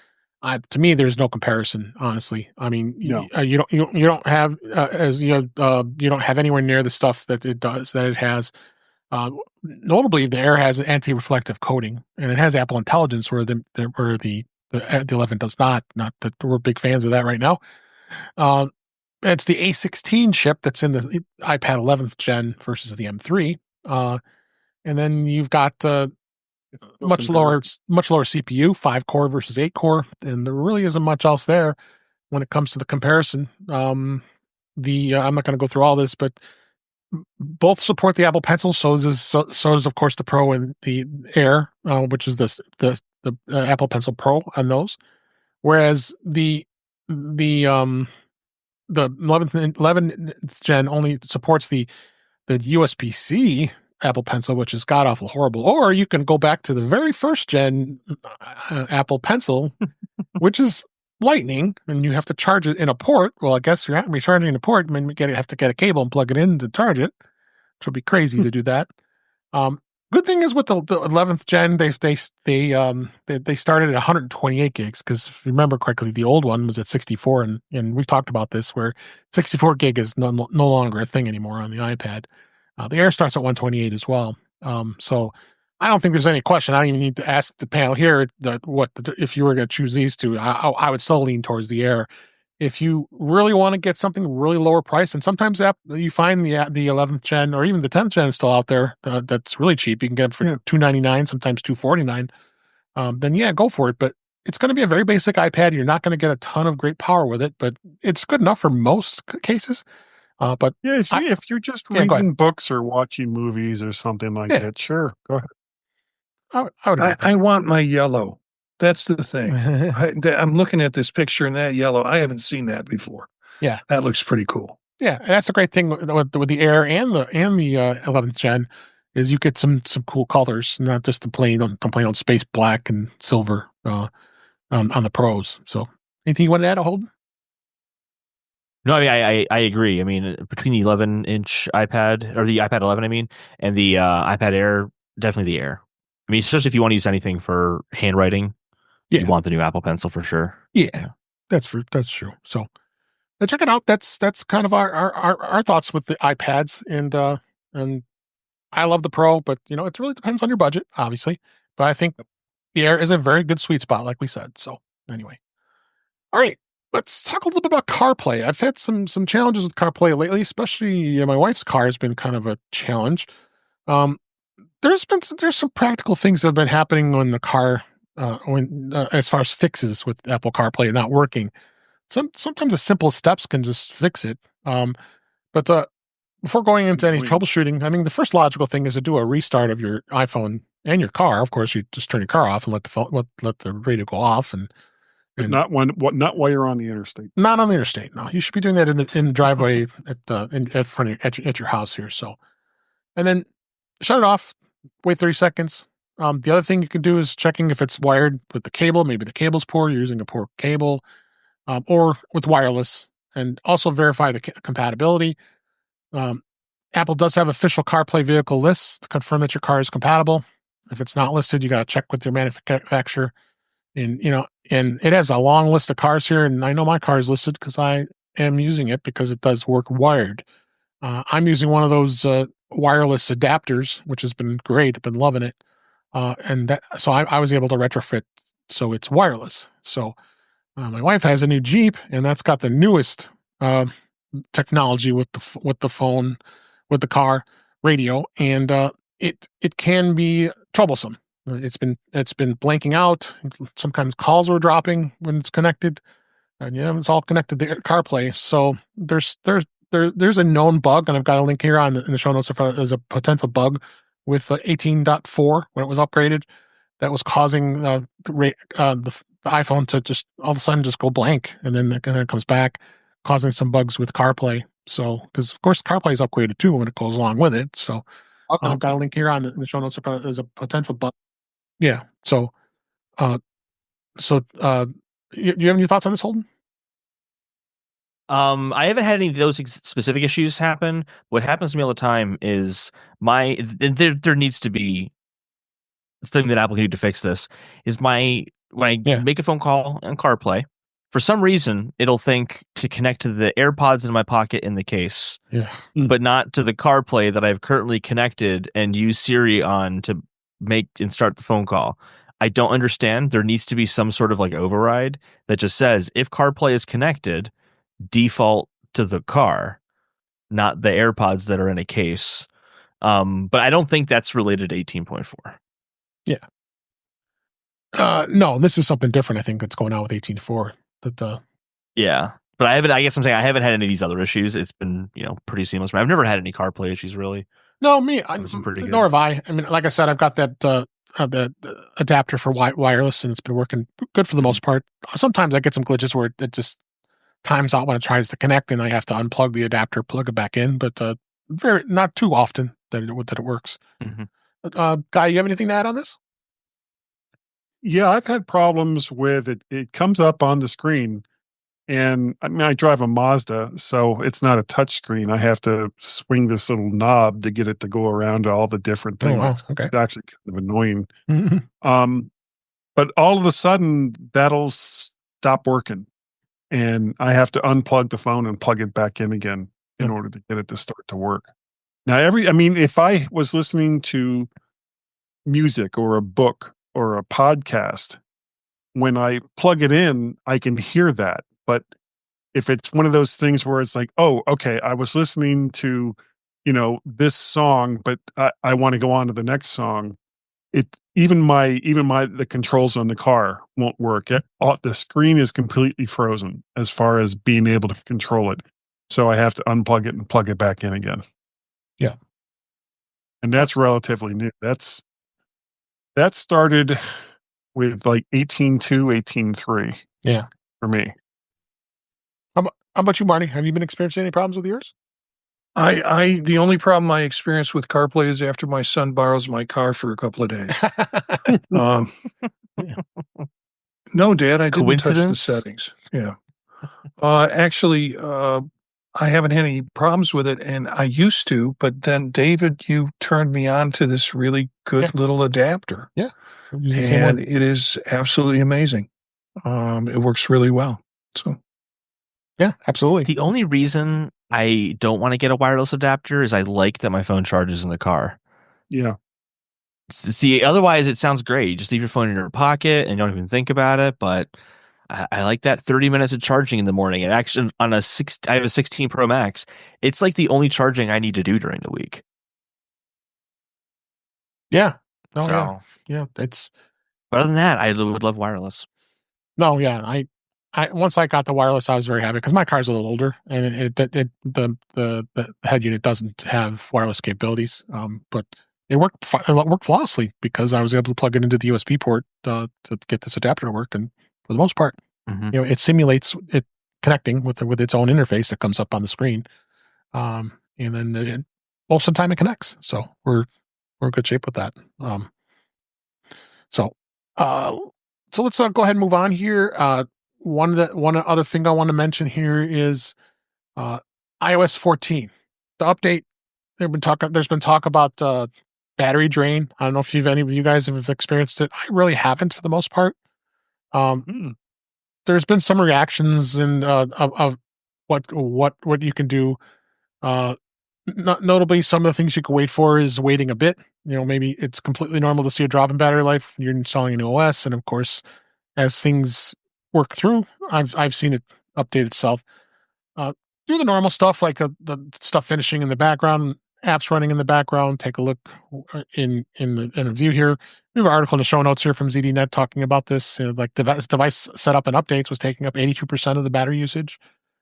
Speaker 1: To me, there's no comparison, honestly. I mean, you don't have you don't have anywhere near the stuff that it has. Notably, the Air has an anti-reflective coating, and it has Apple Intelligence, where the 11 does not. Not that we're big fans of that right now. It's the A16 chip that's in the iPad 11th gen versus the M3, and then you've got much lower CPU, 5-core versus 8-core, and there really isn't much else there when it comes to the comparison. I'm not going to go through all this, but both support the Apple Pencil. So does of course the Pro and the Air, which is the Apple Pencil Pro on those. Whereas the 11th gen only supports the USB-C Apple Pencil, which is god awful horrible. Or you can go back to the very first gen Apple Pencil, which is Lightning, and you have to charge it in a port. Well, I guess you're not going to be charging in a port. I mean, you have to get a cable and plug it in to charge it, which would be crazy to do that. Good thing is with the 11th gen, they started at 128 gigs, because if you remember correctly, the old one was at 64, and we've talked about this, where 64 gig is no longer a thing anymore on the iPad. The Air starts at 128 as well. So I don't think there's any question. I don't even need to ask the panel here if you were going to choose these two. I would still lean towards the Air. If you really want to get something really lower price, and sometimes you find the 11th gen or even the 10th gen is still out there that's really cheap. You can get it for $299, sometimes $249. Then go for it. But it's going to be a very basic iPad. You're not going to get a ton of great power with it, but it's good enough for most cases. But
Speaker 2: if you're just reading books or watching movies or something like that, sure, go ahead.
Speaker 4: I want my yellow. That's the thing. I'm looking at this picture, and that yellow, I haven't seen that before.
Speaker 1: Yeah,
Speaker 4: that looks pretty cool.
Speaker 1: Yeah, and that's the great thing with the Air and the 11th gen is you get some cool colors, not just the plain old space black and silver on the Pros. So, anything you want to add, Holden?
Speaker 3: No, I mean, I agree. I mean, between the 11-inch iPad, or the iPad 11, and the iPad Air, definitely the Air. I mean, especially if you want to use anything for handwriting, you want the new Apple Pencil for sure.
Speaker 1: Yeah. That's true. So, check it out. That's kind of our thoughts with the iPads, and I love the Pro, but it really depends on your budget, obviously. But I think the Air is a very good sweet spot, like we said. So anyway, all right, let's talk a little bit about CarPlay. I've had some challenges with CarPlay lately, especially my wife's car has been kind of a challenge. There's some practical things that have been happening on the car as far as fixes with Apple CarPlay not working. Sometimes the simplest steps can just fix it. But before going into any troubleshooting, I mean, the first logical thing is to do a restart of your iPhone and your car. Of course, you just turn your car off and let the radio go off, and
Speaker 2: not while you're on the interstate.
Speaker 1: Not on the interstate. No, you should be doing that in the driveway at your house here. So, and then shut it off. Wait 30 seconds. The other thing you can do is checking if it's wired with the cable. Maybe the cable's poor. You're using a poor cable, or with wireless, and also verify the compatibility. Apple does have official CarPlay vehicle lists to confirm that your car is compatible. If it's not listed, you got to check with your manufacturer. And it has a long list of cars here, and I know my car is listed because I am using it because it does work wired. I'm using one of those wireless adapters, which has been great. I've been loving it. So I was able to retrofit so it's wireless. So my wife has a new Jeep, and that's got the newest technology with the phone, with the car radio, and it can be troublesome. It's been blanking out. Sometimes calls are dropping when it's connected, and it's all connected to CarPlay. So there's a known bug, and I've got a link here in the show notes if there's a potential bug with 18.4 when it was upgraded that was causing the iPhone to just all of a sudden just go blank, and then it comes back, causing some bugs with CarPlay. So, because of course CarPlay is upgraded too when it goes along with it. So, I've got a link here in the show notes if there's a potential bug. Yeah. So, do you have any thoughts on this, Holden?
Speaker 3: I haven't had any of those specific issues happen. What happens to me all the time is there needs to be a thing that Apple can do to fix this. Is when I make a phone call on CarPlay, for some reason it'll think to connect to the AirPods in my pocket in the case, but not to the CarPlay that I've currently connected and use Siri on to make and start the phone call. I don't understand. There needs to be some sort of like override that just says if CarPlay is connected, default to the car, not the AirPods that are in a case. But I don't think that's related to 18.4.
Speaker 1: Yeah. No, this is something different. I think that's going on with 18.4.
Speaker 3: Yeah, but I guess I'm saying I haven't had any of these other issues. It's been pretty seamless. I've never had any CarPlay issues really.
Speaker 1: No, nor have I. I mean, like I said, I've got that the adapter for wireless, and it's been working good for the most part. Sometimes I get some glitches where it just times out when it tries to connect, and I have to unplug the adapter, plug it back in. But not too often that it works. Mm-hmm. Guy, you have anything to add on this?
Speaker 2: Yeah, I've had problems with it. It comes up on the screen, and I mean, I drive a Mazda, so it's not a touch screen. I have to swing this little knob to get it to go around to all the different things.
Speaker 1: Oh, wow. Okay.
Speaker 2: It's actually kind of annoying. Mm-hmm. But all of a sudden, that'll stop working, and I have to unplug the phone and plug it back in again in order to get it to start to work. Now, if I was listening to music or a book or a podcast, when I plug it in, I can hear that. But if it's one of those things where it's like, oh, okay, I was listening to, this song, but I want to go on to the next song, even the controls on the car won't work. The screen is completely frozen as far as being able to control it. So I have to unplug it and plug it back in again.
Speaker 1: Yeah.
Speaker 2: And that's relatively new. That started with like 18.2, 18.3.
Speaker 1: Yeah.
Speaker 2: For me.
Speaker 1: How about you, Marty? Have you been experiencing any problems with yours?
Speaker 4: The only problem I experience with CarPlay is after my son borrows my car for a couple of days. No, Dad, I didn't touch the settings. Yeah. Actually, I haven't had any problems with it, and I used to, but then, David, you turned me on to this really good little adapter.
Speaker 1: Yeah.
Speaker 4: And it is absolutely amazing. It works really well. So,
Speaker 1: Yeah, absolutely.
Speaker 3: The only reason I don't want to get a wireless adapter is I like that my phone charges in the car.
Speaker 2: Yeah.
Speaker 3: See, otherwise it sounds great. You just leave your phone in your pocket and don't even think about it. But I like that 30 minutes of charging in the morning. And actually, I have a 16 Pro Max. It's like the only charging I need to do during the week.
Speaker 1: Yeah. Yeah. It's.
Speaker 3: But other than that, I would love wireless.
Speaker 1: No, yeah. I once I got the wireless, I was very happy because my car's a little older and the head unit doesn't have wireless capabilities. But it worked flawlessly because I was able to plug it into the USB port to get this adapter to work. And for the most part, it simulates it connecting with its own interface that comes up on the screen. And then most of the time it connects. So we're in good shape with that. So let's go ahead and move on here. One other thing I want to mention here is iOS 14. The update. There's been talk about battery drain. I don't know if any of you guys have experienced it. I really haven't for the most part. There's been some reactions of what you can do. Notably, some of the things you can wait for is waiting a bit. Maybe it's completely normal to see a drop in battery life. You're installing a new OS, and of course, as things work through, I've seen it update itself. Do the normal stuff like the stuff finishing in the background, apps running in the background. Take a look in a view here. We have an article in the show notes here from ZDNet talking about this. Like device setup and updates was taking up 82% of the battery usage.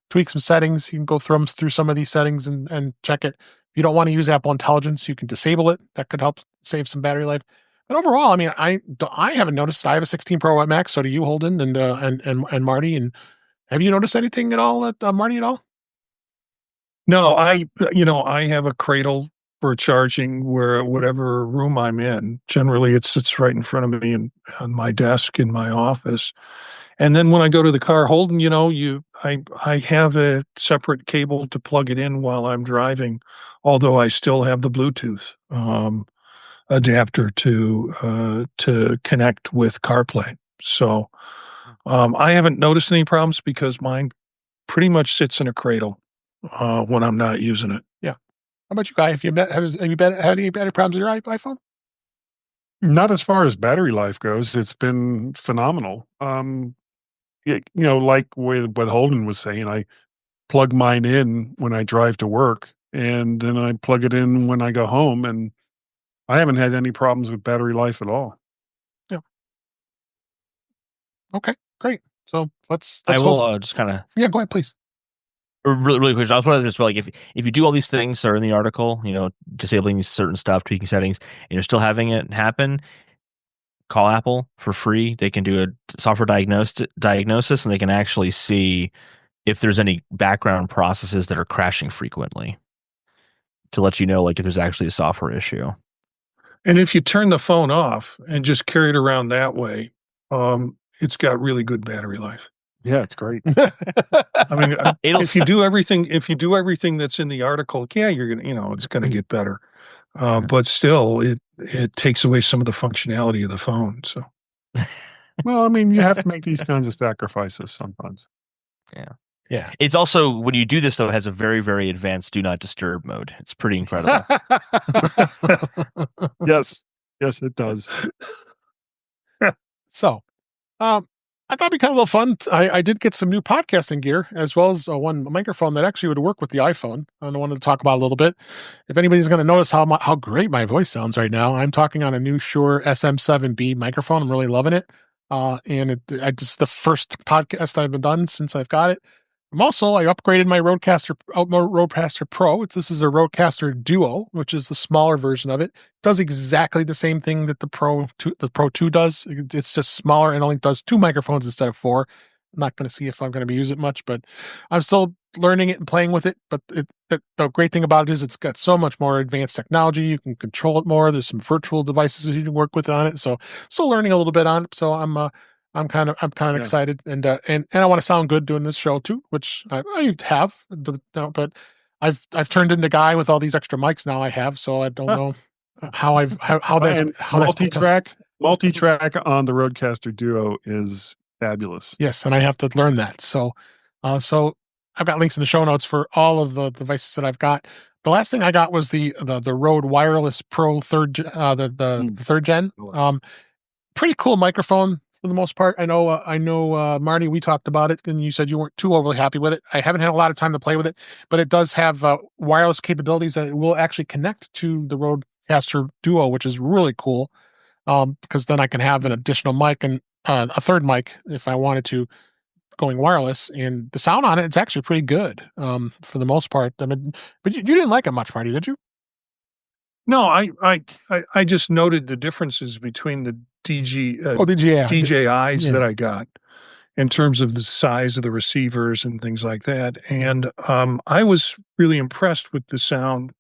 Speaker 1: Tweak some settings. You can go through some of these settings and check it. If you don't want to use Apple Intelligence, you can disable it. That could help save some battery life. But overall, I mean, I haven't noticed. I have a 16 Pro Max. So do you, Holden and Marty. And have you noticed anything at all, Marty, at all?
Speaker 4: No, I have a cradle for charging whatever room I'm in. Generally, it sits right in front of me on my desk in my office. And then when I go to the car, Holden, I have a separate cable to plug it in while I'm driving, although I still have the Bluetooth adapter to connect with CarPlay. So I haven't noticed any problems because mine pretty much sits in a cradle when I'm not using it.
Speaker 1: Yeah. How about you, Guy? Have you had any battery problems with your iPhone?
Speaker 2: Not as far as battery life goes. It's been phenomenal. Like with what Holden was saying, I plug mine in when I drive to work, and then I plug it in when I go home, and I haven't had any problems with battery life at all.
Speaker 1: Yeah. Okay, great. So let's
Speaker 3: I will just kind of
Speaker 1: go ahead, please.
Speaker 3: Really, really quick. I was wondering as well, like if you do all these things that are in the article, disabling certain stuff, tweaking settings, and you're still having it happen, call Apple for free. They can do a software diagnosis, and they can actually see if there's any background processes that are crashing frequently to let you know, like if there's actually a software issue.
Speaker 4: And if you turn the phone off and just carry it around that way, it's got really good battery life.
Speaker 2: Yeah, it's great.
Speaker 4: I mean, if you do everything that's in the article, you're gonna, it's gonna get better. But still, it takes away some of the functionality of the phone. So,
Speaker 2: well, I mean, you have to make these kinds of sacrifices sometimes.
Speaker 3: Yeah. It's also, when you do this though, it has a very, very advanced do not disturb mode. It's pretty incredible.
Speaker 2: Yes, it does.
Speaker 1: So, I thought it'd be kind of a little fun. I did get some new podcasting gear as well as one microphone that actually would work with the iPhone. I wanted to talk about it a little bit. If anybody's going to notice how great my voice sounds right now, I'm talking on a new Shure SM7B microphone. I'm really loving it. And it's the first podcast I've done since I've got it. I upgraded my Rodecaster Pro. This is a Rodecaster Duo, which is the smaller version of it. Does exactly the same thing that the Pro 2 does. It's just smaller and only does 2 microphones instead of 4. I'm not going to see if I'm going to use it much, but I'm still learning it and playing with it. But the great thing about it is it's got so much more advanced technology. You can control it more. There's some virtual devices you can work with on it. So still learning a little bit on it. So I'm kind of excited, and I want to sound good doing this show too, which I have, but I've turned into Guy with all these extra mics now. I have, so I don't know how
Speaker 2: multi-track on the Rodecaster Duo is fabulous.
Speaker 1: Yes, and I have to learn that. So I've got links in the show notes for all of the devices that I've got. The last thing I got was the Rode Wireless Pro third gen. Pretty cool microphone for the most part. I know, Marty, we talked about it, and you said you weren't too overly happy with it. I haven't had a lot of time to play with it, but it does have wireless capabilities that it will actually connect to the Rodecaster Duo, which is really cool. Because then I can have an additional mic and a third mic if I wanted to, going wireless, and the sound on it's actually pretty good for the most part. I mean, but you didn't like it much, Marty, did you?
Speaker 4: No, I just noted the differences between the DJIs that I got in terms of the size of the receivers and things like that. And I was really impressed with the sound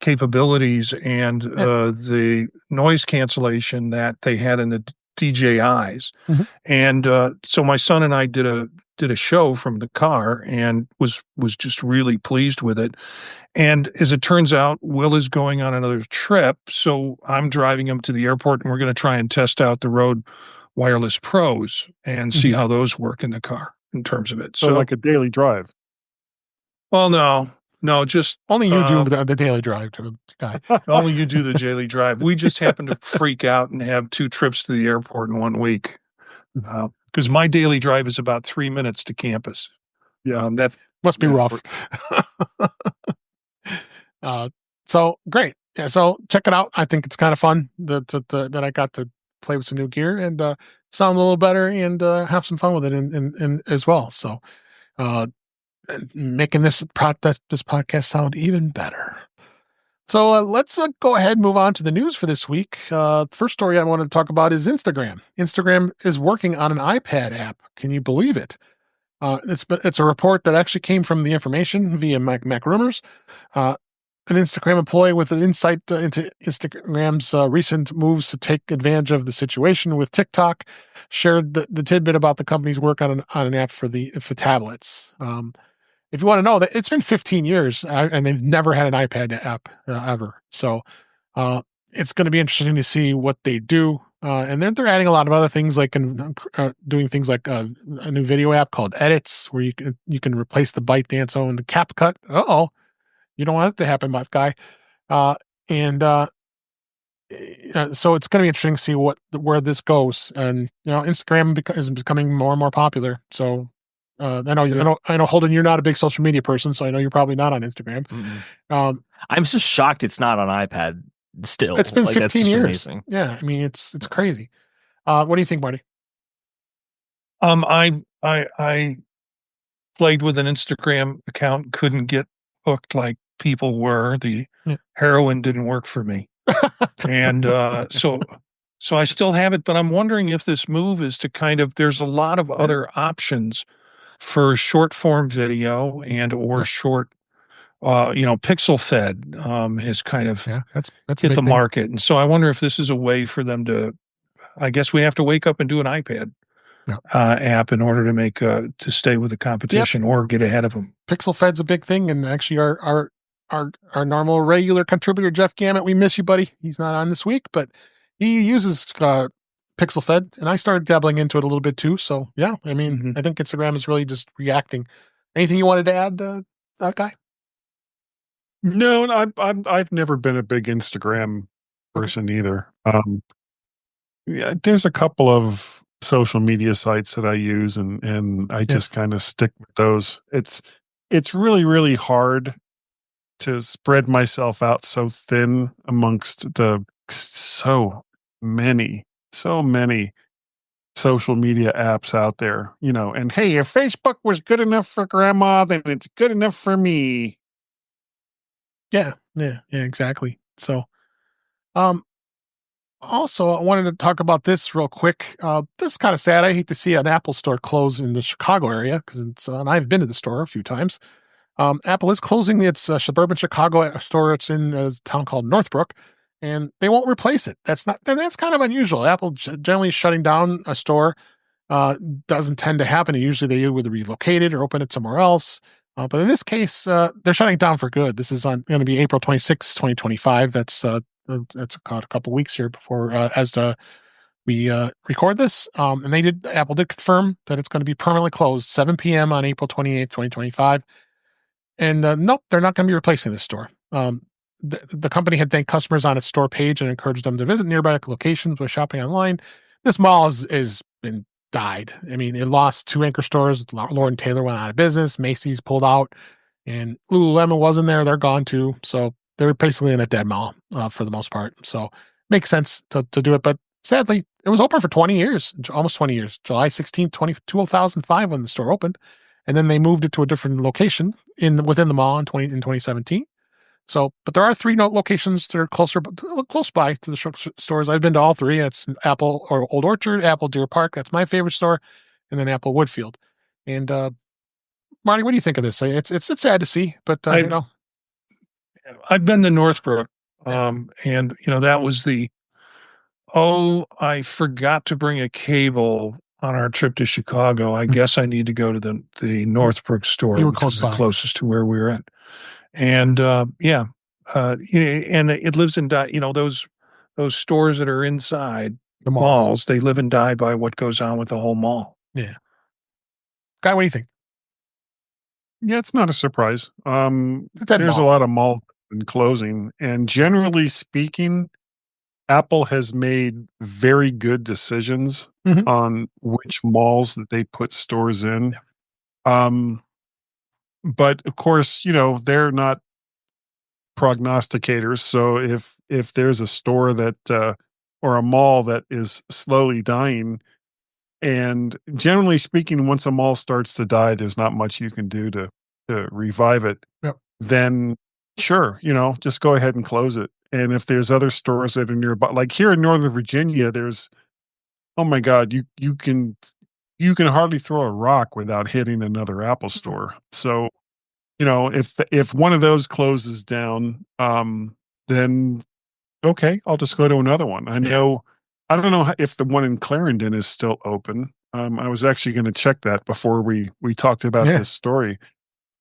Speaker 4: capabilities and the noise cancellation that they had in the DJIs.
Speaker 1: Mm-hmm.
Speaker 4: And so my son and I did a show from the car and was just really pleased with it. And as it turns out, Will is going on another trip, so I'm driving him to the airport, and we're going to try and test out the Rode Wireless Pros and see how those work in the car in terms of it.
Speaker 2: So like a daily drive.
Speaker 4: Well, no, just
Speaker 1: only you do the daily drive to the guy.
Speaker 4: Only you do the daily drive. We just happen to freak out and have 2 trips to the airport in 1 week. Because my daily drive is about 3 minutes to campus.
Speaker 1: Yeah, that must be rough. So great. Yeah, so check it out. I think it's kind of fun that I got to play with some new gear and sound a little better and have some fun with it and as well. So making this podcast sound even better. So let's go ahead and move on to the news for this week. The first story I want to talk about is Instagram. Instagram is working on an iPad app. Can you believe it? It's a report that actually came from The Information via Mac Rumors. An Instagram employee with an insight into Instagram's recent moves to take advantage of the situation with TikTok shared the tidbit about the company's work on an app for tablets. If you want to know, that it's been 15 years and they've never had an iPad app ever. So it's going to be interesting to see what they do. And then they're adding a lot of other things, like doing things like a new video app called Edits, where you can replace the ByteDance owned CapCut. You don't want it to happen, my guy. So it's going to be interesting to see where this goes. And Instagram is becoming more and more popular. So I know, Holden, you're not a big social media person, so I know you're probably not on Instagram.
Speaker 3: I'm just shocked it's not on iPad still.
Speaker 1: It's been 15 years.
Speaker 3: Amazing.
Speaker 1: Yeah, I mean it's crazy. What do you think, Marty?
Speaker 4: I played with an Instagram account, couldn't get hooked like people were. The heroin didn't work for me. And so I still have it, but I'm wondering if this move is to there's a lot of other options for short form video and or short, pixel fed has kind of
Speaker 1: that's
Speaker 4: hit the market. And so I wonder if this is a way for them to, I guess we have to wake up and do an iPad app in order to make to stay with the competition or get ahead of them.
Speaker 1: Pixel fed's a big thing. And actually our normal regular contributor, Jeff Gamet, we miss you, buddy. He's not on this week, but he uses Pixel Fed, and I started dabbling into it a little bit too. So yeah, I mean, I think Instagram is really just reacting. Anything you wanted to add, that guy?
Speaker 2: No, I've never been a big Instagram person either. There's a couple of social media sites that I use, and I just kind of stick with those. It's really, really hard to spread myself out so thin amongst the so many social media apps out there, and hey, if Facebook was good enough for grandma, then it's good enough for me.
Speaker 1: Yeah, exactly. So, also, I wanted to talk about this real quick. This is kind of sad. I hate to see an Apple store close in the Chicago area because and I've been to the store a few times. Apple is closing its suburban Chicago store. It's in a town called Northbrook, and they won't replace it. That's kind of unusual. Apple generally shutting down a store doesn't tend to happen. Usually they either relocate it or open it somewhere else. But in this case, they're shutting it down for good. This is going to be April 26, 2025. That's a couple weeks here before as the we record this, and Apple did confirm that it's going to be permanently closed 7 p.m. on April 28th, 2025. And nope, they're not going to be replacing this store. The company had thanked customers on its store page and encouraged them to visit nearby locations with shopping online. This mall is been died. I mean, it lost 2 anchor stores. Lord & Taylor went out of business. Macy's pulled out, and Lululemon wasn't there. They're gone too. So they're basically in a dead mall for the most part. So makes sense to do it. But sadly, it was open for 20 years, almost 20 years. July 16th, 2005 when the store opened. And then they moved it to a different location within the mall in 2017. So, but there are 3 locations that are close by to the stores. I've been to all 3. It's Apple or Old Orchard, Apple Deer Park. That's my favorite store, and then Apple Woodfield. And Marty, what do you think of this? It's sad to see, but
Speaker 4: I've been to Northbrook, and that was I forgot to bring a cable on our trip to Chicago. I guess I need to go to the Northbrook store, which was the closest to where we were at. And and it lives and die. Those stores that are inside the malls, they live and die by what goes on with the whole mall.
Speaker 1: Yeah. Guy, what do you think?
Speaker 2: Yeah, it's not a surprise. There's a lot of malls closing, and generally speaking, Apple has made very good decisions on which malls that they put stores in. Yeah. But of course, they're not prognosticators. So if there's a store that or a mall that is slowly dying, and generally speaking, once a mall starts to die, there's not much you can do to revive it.
Speaker 1: Yep. Then
Speaker 2: sure, just go ahead and close it. And if there's other stores that are nearby, like here in Northern Virginia, there's, oh my God, you can hardly throw a rock without hitting another Apple store. So, if one of those closes down, then okay, I'll just go to another one. I don't know if the one in Clarendon is still open. I was actually going to check that before we talked about this story,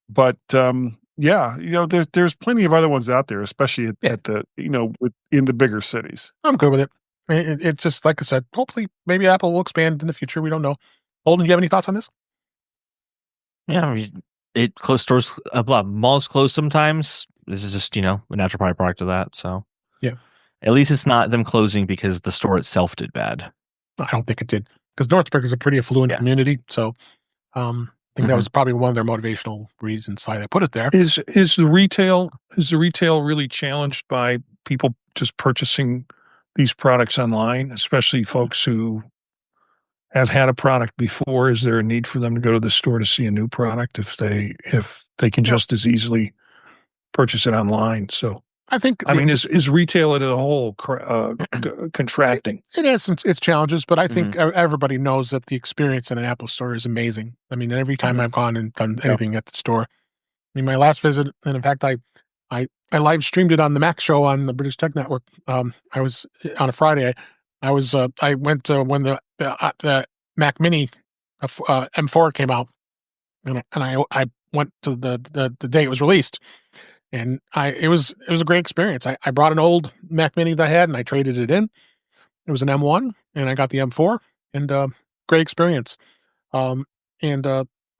Speaker 2: but there's plenty of other ones out there, especially at the in the bigger cities.
Speaker 1: I'm good with it. It's just like I said. Hopefully, maybe Apple will expand in the future. We don't know. Holden, do you have any thoughts on this?
Speaker 3: Yeah, it closed stores. Malls close sometimes. This is just a natural product of that. So
Speaker 1: yeah,
Speaker 3: at least it's not them closing because the store itself did bad.
Speaker 1: I don't think it did, because Northbrook is a pretty affluent community. So I think that was probably one of their motivational reasons why they put it there.
Speaker 4: Is the retail really challenged by people just purchasing these products online, especially folks who have had a product before? Is there a need for them to go to the store to see a new product if they can just as easily purchase it online? So
Speaker 1: I think,
Speaker 4: is retail as a whole contracting?
Speaker 1: It has its challenges, but I think everybody knows that the experience in an Apple store is amazing. I mean, every time I've gone and done anything at the store, my last visit, and in fact, I live streamed it on the Mac show on the British Tech Network. I was on a Friday. I went to when the Mac Mini M4 came out, and I went to the day it was released, and it was a great experience. I brought an old Mac Mini that I had, and I traded it in. It was an M1, and I got the M4, and great experience. I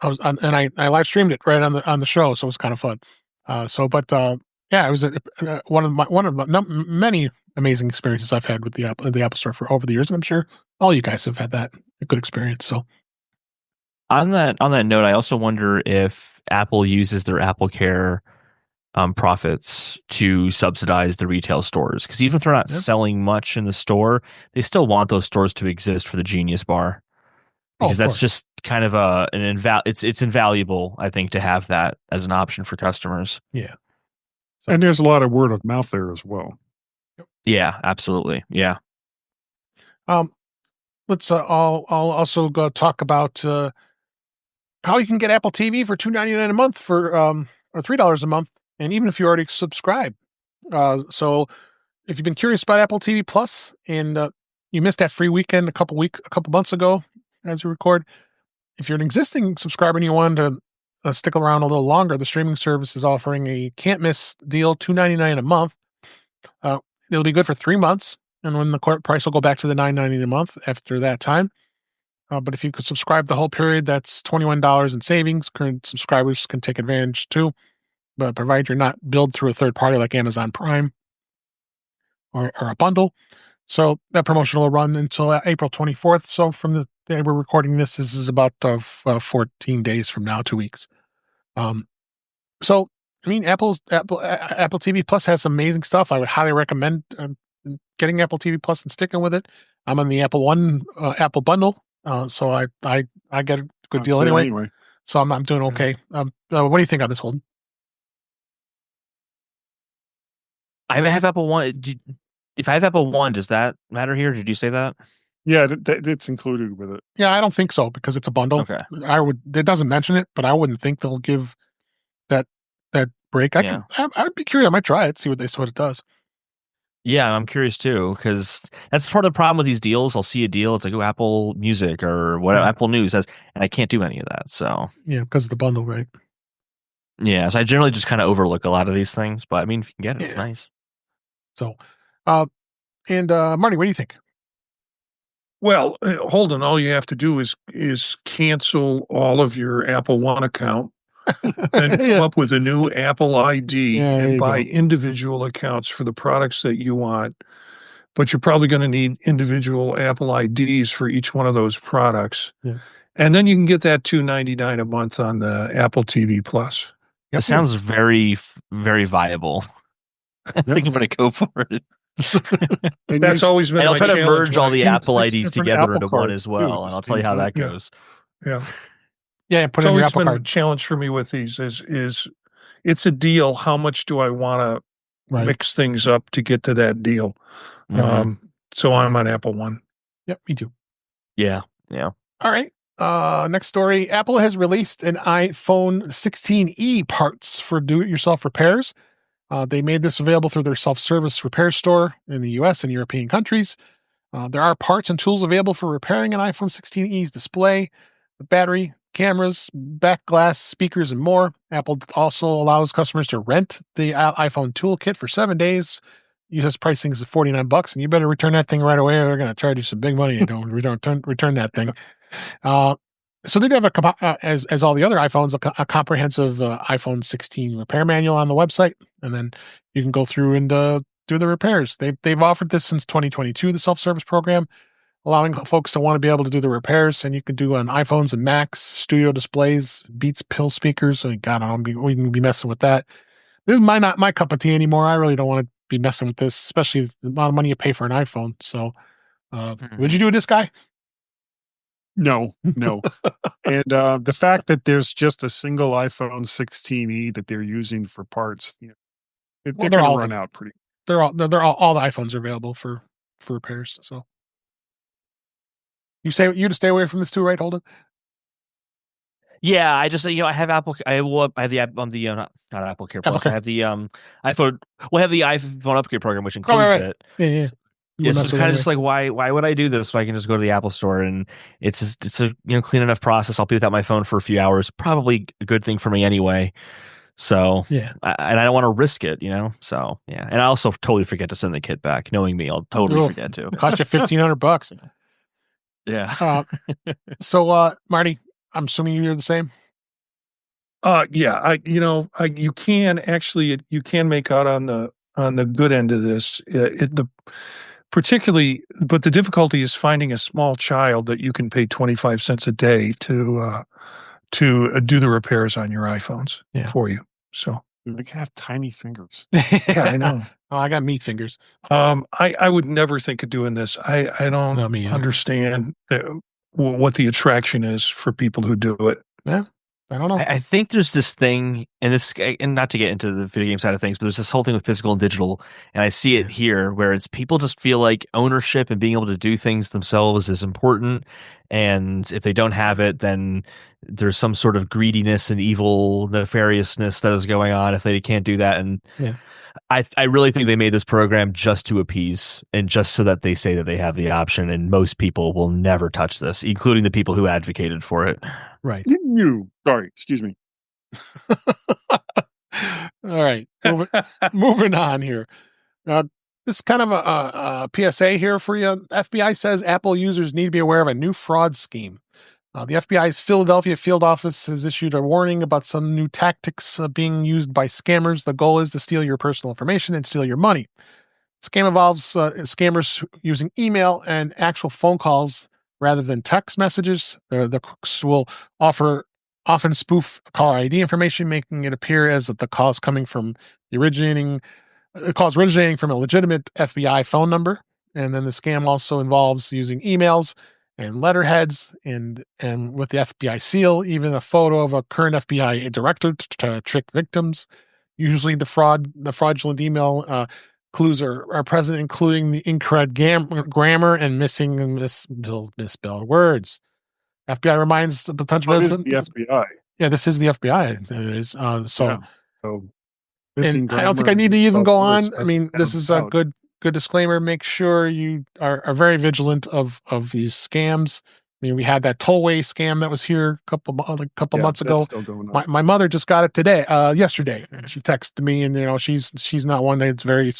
Speaker 1: live streamed it right on the show, so it was kind of fun. It was one of many amazing experiences I've had with the Apple Store for over the years, and I'm sure all you guys have had a good experience. So,
Speaker 3: on that note, I also wonder if Apple uses their Apple Care profits to subsidize the retail stores, because even if they're not selling much in the store, they still want those stores to exist for the Genius Bar, because that's just kind of it's invaluable, I think, to have that as an option for customers.
Speaker 1: Yeah.
Speaker 2: And there's a lot of word of mouth there as well.
Speaker 3: Yeah, absolutely. Yeah.
Speaker 1: Let's I'll also go talk about how you can get Apple TV for $2.99 a month or $3 a month, and even if you already subscribe. So if you've been curious about Apple TV Plus and you missed that free weekend a couple months ago as we record, if you're an existing subscriber and you want to stick around a little longer, the streaming service is offering a can't miss deal, $2.99 a month. It'll be good for 3 months. and when the price will go back to the $9.90 a month after that time. But if you could subscribe the whole period, that's $21 in savings. Current subscribers can take advantage too, but provided you're not billed through a third party like Amazon Prime or a bundle. So that promotion will run until April 24th. So from the day we're recording this is about 14 days from now, 2 weeks. So I mean, Apple TV Plus has some amazing stuff. I would highly recommend getting Apple TV Plus and sticking with it. I'm on the Apple One Apple bundle, so I get a good deal anyway. So I'm doing okay. What do you think on this, Holden?
Speaker 3: I have Apple One. If I have Apple One, does that matter here? Did you say that?
Speaker 2: Yeah, it's included with it.
Speaker 1: Yeah, I don't think so because it's a bundle.
Speaker 3: Okay.
Speaker 1: It doesn't mention it, but I wouldn't think they'll give that break. I'd be curious. I might try it, see what it does.
Speaker 3: Yeah, I'm curious too, because that's part of the problem with these deals. I'll see a deal, it's like, oh, Apple Music or what Apple News has, and I can't do any of that. So
Speaker 1: yeah, because of the bundle, right?
Speaker 3: Yeah, so I generally just kind of overlook a lot of these things, but I mean, if you can get it, it's nice.
Speaker 1: So, and Marty, what do you think?
Speaker 4: Well, Holden, all you have to do is cancel all of your Apple One account and come up with a new Apple ID and buy individual accounts for the products that you want. But you're probably going to need individual Apple IDs for each one of those products.
Speaker 1: Yeah.
Speaker 4: And then you can get that $2.99 a month on the Apple TV Plus.
Speaker 3: It sounds very, very viable. I think I'm going to go for it.
Speaker 4: That's always been.
Speaker 3: And I'll try to merge all the Apple IDs
Speaker 2: different
Speaker 3: together
Speaker 2: Apple
Speaker 3: into one
Speaker 2: cards
Speaker 3: as well,
Speaker 2: too.
Speaker 3: and I'll tell you how that goes.
Speaker 4: Yeah.
Speaker 1: Yeah, put
Speaker 4: It's
Speaker 1: in your
Speaker 4: always
Speaker 1: Apple
Speaker 4: been
Speaker 1: card.
Speaker 4: a challenge for me with these is it's a deal. How much do I want to mix things up to get to that deal? So I'm on Apple One.
Speaker 1: Yep, me too.
Speaker 3: Yeah.
Speaker 1: All right. Next story. Apple has released an iPhone 16e parts for do-it-yourself repairs. They made this available through their self-service repair store in the US and European countries. There are parts and tools available for repairing an iPhone 16e's display, the battery, cameras, back glass, speakers, and more. Apple also allows customers to rent the iPhone toolkit for 7 days. US pricing is $49, and you better return that thing right away, or they're going to charge you some big money. You don't return that thing. So they do have as all the other iPhones, a comprehensive iPhone 16 repair manual on the website, and then you can go through and do the repairs. They've offered this since 2022, the self-service program, allowing folks to want to be able to do the repairs, and you can do on iPhones and Macs, studio displays, Beats Pill speakers. So God, we can be messing with that. This is not my cup of tea anymore. I really don't want to be messing with this, especially the amount of money you pay for an iPhone. So, would you do this, guy?
Speaker 2: No. And the fact that there's just a single iPhone 16e that they're using for parts, they're going to run out pretty.
Speaker 1: They're all the iPhones are available for repairs. So you to stay away from this too, right, Holden?
Speaker 3: Yeah, I just I have Apple. I have the app on the not Apple Care Plus. I have the iPhone. Well, I have the iPhone upgrade program, which includes it.
Speaker 1: Yeah.
Speaker 3: Yeah, so it's kind of just like why would I do this? So I can just go to the Apple Store, and it's a clean enough process. I'll be without my phone for a few hours. Probably a good thing for me anyway. So
Speaker 1: yeah,
Speaker 3: and I don't want to risk it, So yeah, and I also totally forget to send the kit back. Knowing me, I'll totally forget to.
Speaker 1: Cost you $1,500.
Speaker 3: Yeah.
Speaker 1: So Marty, I'm assuming you're the same.
Speaker 4: Yeah, you can make out on the good end of this. Particularly, but the difficulty is finding a small child that you can pay 25 cents a day to do the repairs on your iPhones for you. So
Speaker 2: they have tiny fingers.
Speaker 4: Yeah, I know.
Speaker 1: Oh, I got meat fingers.
Speaker 4: I would never think of doing this. I don't understand what the attraction is for people who do it.
Speaker 1: Yeah. I don't know.
Speaker 3: I think there's this thing, and not to get into the video game side of things, but there's this whole thing with physical and digital, and I see it here where it's people just feel like ownership and being able to do things themselves is important, and if they don't have it, then there's some sort of greediness and evil nefariousness that is going on if they can't do that. And I really think they made this program just to appease and just so that they say that they have the option, and most people will never touch this, including the people who advocated for it.
Speaker 1: Right.
Speaker 2: Sorry, excuse me.
Speaker 1: All right. Moving on here. This is kind of a PSA here for you. FBI says Apple users need to be aware of a new fraud scheme. The FBI's Philadelphia field office has issued a warning about some new tactics being used by scammers. The goal is to steal your personal information and steal your money. The scam involves scammers using email and actual phone calls rather than text messages. The crooks will often spoof caller ID information, making it appear as if the call is coming from calls originating from a legitimate FBI phone number. And then the scam also involves using emails and letterheads and with the FBI seal, even a photo of a current FBI director to trick victims. Usually the fraudulent email clues are present, including the incorrect grammar and missing misspelled words. FBI reminds the potential.
Speaker 2: What is the FBI?
Speaker 1: Yeah, this is the FBI. It is. So and I don't think I need to even go on. I mean, this is a good disclaimer. Make sure you are very vigilant of these scams. I mean, we had that tollway scam that was here a couple months ago.
Speaker 2: Still going on.
Speaker 1: My mother just got it yesterday. She texted me, and she's not one that's very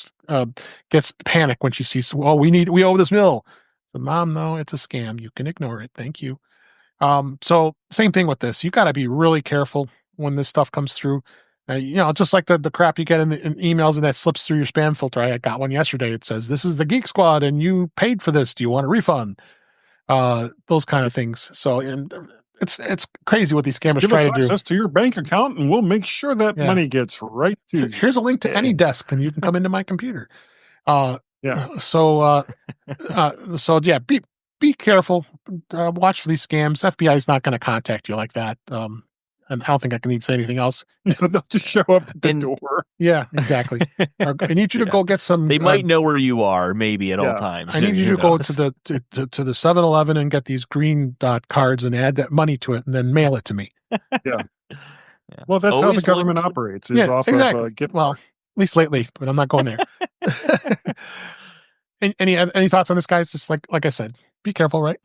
Speaker 1: gets panic when she sees, well, we owe this bill. So, Mom, no, it's a scam. You can ignore it. Thank you. So same thing with this. You got to be really careful when this stuff comes through. Just like the crap you get in emails and that slips through your spam filter. I got one yesterday. It says, "This is the Geek Squad and you paid for this. Do you want a refund?" Those kind of things. So it's crazy what these scammers try to do.
Speaker 2: Just to your bank account, and we'll make sure that money gets right to you.
Speaker 1: Here's a link to any desk, and you can come into my computer. Be careful. Watch for these scams. FBI is not going to contact you like that. And I don't think I can need to say anything else.
Speaker 2: They'll just show up at the door.
Speaker 1: Yeah, exactly. I need you to go get some.
Speaker 3: They might know where you are, maybe at all times.
Speaker 1: I need you to go to the 7-Eleven and get these green dot cards and add that money to it, and then mail it to me.
Speaker 2: Yeah. Well, that's how the government operates. Is off
Speaker 1: exactly.
Speaker 2: of a gift.
Speaker 1: Well, at least lately, but I'm not going there. Any thoughts on this, guys? Just like I said, be careful, right?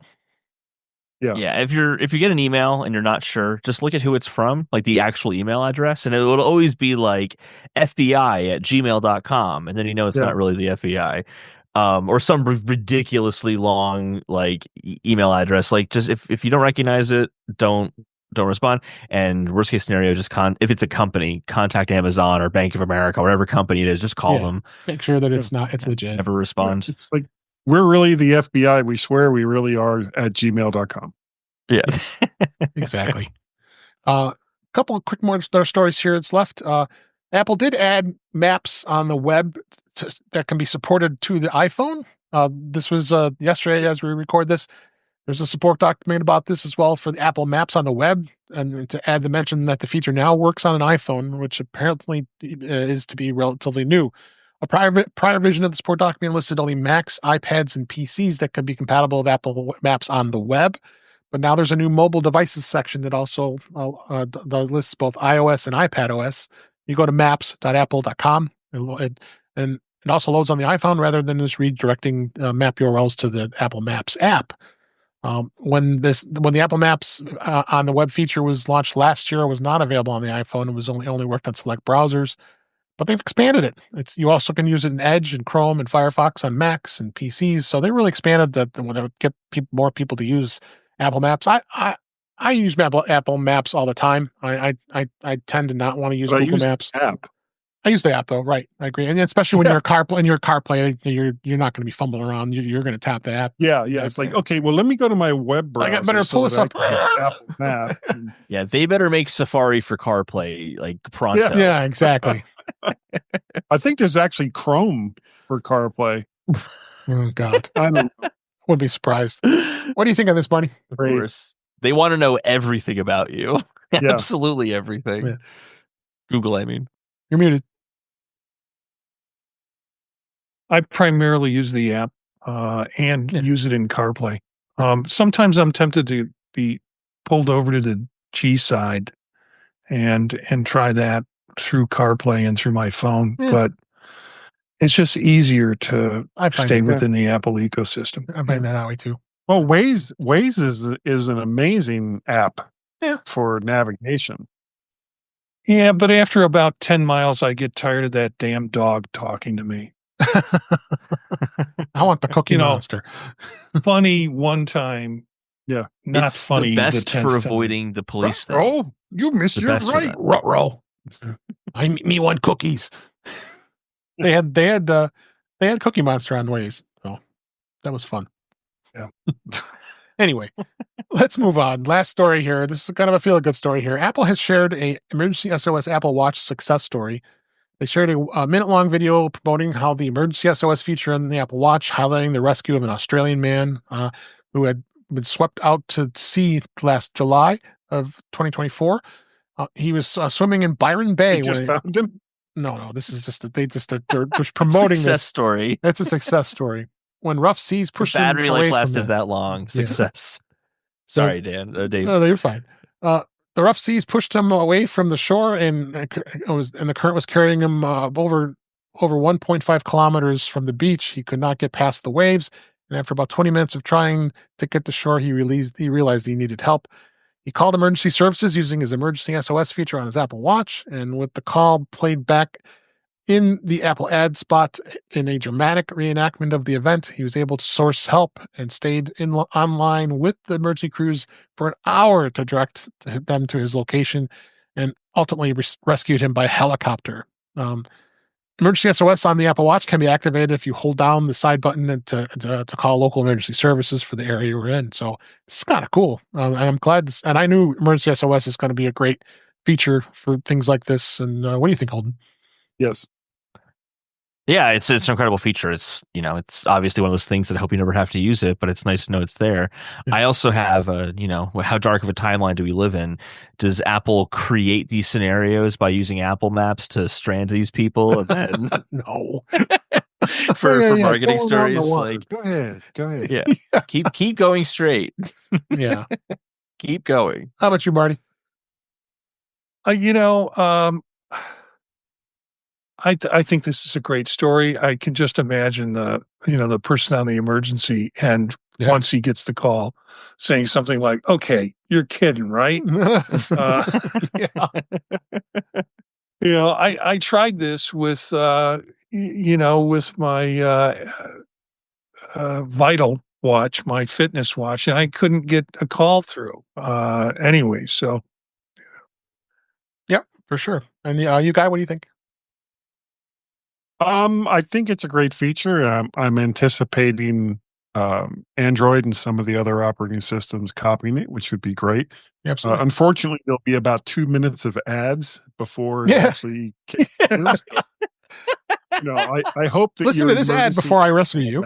Speaker 3: Yeah. If you get an email and you're not sure, just look at who it's from, like the actual email address, and it will always be like FBI@gmail.com, and then it's not really the FBI, or some ridiculously long email address. Like, just if you don't recognize it, don't respond. And worst case scenario, just if it's a company, contact Amazon or Bank of America, whatever company it is, just call them.
Speaker 1: Make sure that it's legit.
Speaker 3: Never respond.
Speaker 2: Yeah, it's like, we're really the FBI. We swear we really are at gmail.com.
Speaker 3: Yeah,
Speaker 1: exactly. Couple of quick more stories here that's left. Apple did add maps on the web that can be supported to the iPhone. This was yesterday as we record this. There's a support document about this as well for the Apple Maps on the web, and to add the mention that the feature now works on an iPhone, which apparently is to be relatively new. A prior version of the support document listed only Macs, iPads, and PCs that could be compatible with Apple Maps on the web. But now there's a new mobile devices section that also lists both iOS and iPadOS. You go to maps.apple.com, and it also loads on the iPhone rather than just redirecting map URLs to the Apple Maps app. When the Apple Maps on the web feature was launched last year, it was not available on the iPhone. It was only worked on select browsers. But they've expanded it. You also can use it in Edge and Chrome and Firefox on Macs and PCs. So they really expanded that when they would get more people to use Apple Maps. I use Apple Maps all the time. I tend to not want to use Google Maps.
Speaker 2: App.
Speaker 1: I use the app though, right? I agree, and especially when you're CarPlay, you're not going to be fumbling around. You're going to tap the app.
Speaker 2: Yeah. It's like, okay, well, let me go to my web browser.
Speaker 1: I better pull this up.
Speaker 2: Apple Map.
Speaker 3: Yeah, they better make Safari for CarPlay pronto.
Speaker 1: Yeah, exactly.
Speaker 2: I think there's actually Chrome for CarPlay.
Speaker 1: Oh God,
Speaker 2: I don't know.
Speaker 1: Wouldn't be surprised. What do you think on this, Marty?
Speaker 3: Of course, they want to know everything about you. Absolutely everything.
Speaker 1: Yeah.
Speaker 3: Google, I mean.
Speaker 1: You're muted.
Speaker 4: I primarily use the app and use it in CarPlay. Sometimes I'm tempted to be pulled over to the G side and try that through CarPlay and through my phone, but it's just easier to stay within the Apple ecosystem.
Speaker 1: I find that way too.
Speaker 2: Well, Waze is an amazing app for navigation.
Speaker 4: Yeah, but after about 10 miles, I get tired of that damn dog talking to me.
Speaker 1: I want the Cookie Monster.
Speaker 4: Funny one time.
Speaker 2: Yeah.
Speaker 4: Not
Speaker 3: it's
Speaker 4: funny.
Speaker 3: The best
Speaker 4: the
Speaker 3: for avoiding the police, though.
Speaker 2: Oh, you missed your right.
Speaker 1: Ruh-roh. I me want cookies. They had Cookie Monster on the ways. So that was fun.
Speaker 2: Yeah.
Speaker 1: Anyway, let's move on. Last story here. This is kind of a feel-good story here. Apple has shared a emergency SOS Apple Watch success story. They shared a minute-long video promoting how the emergency SOS feature on the Apple Watch, highlighting the rescue of an Australian man who had been swept out to sea last July of 2024. He was swimming in Byron Bay.
Speaker 2: They just found him?
Speaker 1: No. This is just they're promoting
Speaker 3: success
Speaker 1: this
Speaker 3: story.
Speaker 1: That's a success story. When rough seas pushed
Speaker 3: the battery
Speaker 1: him away
Speaker 3: lasted
Speaker 1: from
Speaker 3: that long. Success. Yeah. Sorry, Dan. Dave.
Speaker 1: No, you're fine. The rough seas pushed him away from the shore, and the current was carrying him over 1.5 kilometers from the beach. He could not get past the waves, and after about 20 minutes of trying to get to shore, he realized he needed help. He called emergency services using his emergency SOS feature on his Apple Watch, and with the call played back in the Apple ad spot in a dramatic reenactment of the event, he was able to source help and stayed online with the emergency crews for an hour to direct them to his location, and ultimately rescued him by helicopter. Emergency SOS on the Apple Watch can be activated if you hold down the side button to call local emergency services for the area we're in. So it's kind of cool. I'm glad, and I knew emergency SOS is going to be a great feature for things like this. And what do you think, Holden?
Speaker 2: Yes.
Speaker 3: Yeah, it's an incredible feature. It's obviously one of those things that I hope you never have to use it, but it's nice to know it's there. Yeah. I also have how dark of a timeline do we live in? Does Apple create these scenarios by using Apple Maps to strand these people? And then
Speaker 1: no.
Speaker 3: for marketing stories, like
Speaker 2: go ahead.
Speaker 3: Yeah, keep going straight.
Speaker 1: Yeah,
Speaker 3: keep going.
Speaker 1: How about you, Marty?
Speaker 4: I think this is a great story. I can just imagine the person on the emergency, and once he gets the call, saying something like, "Okay, you're kidding, right?" I tried this with with my Vital watch, my fitness watch, and I couldn't get a call through. Anyway, so
Speaker 1: yeah, for sure. And you, Guy, what do you think?
Speaker 2: I think it's a great feature. I'm anticipating Android and some of the other operating systems copying it, which would be great.
Speaker 1: Absolutely.
Speaker 2: Unfortunately, there'll be about 2 minutes of ads before it actually I hope that
Speaker 1: listen to this ad before I rescue you.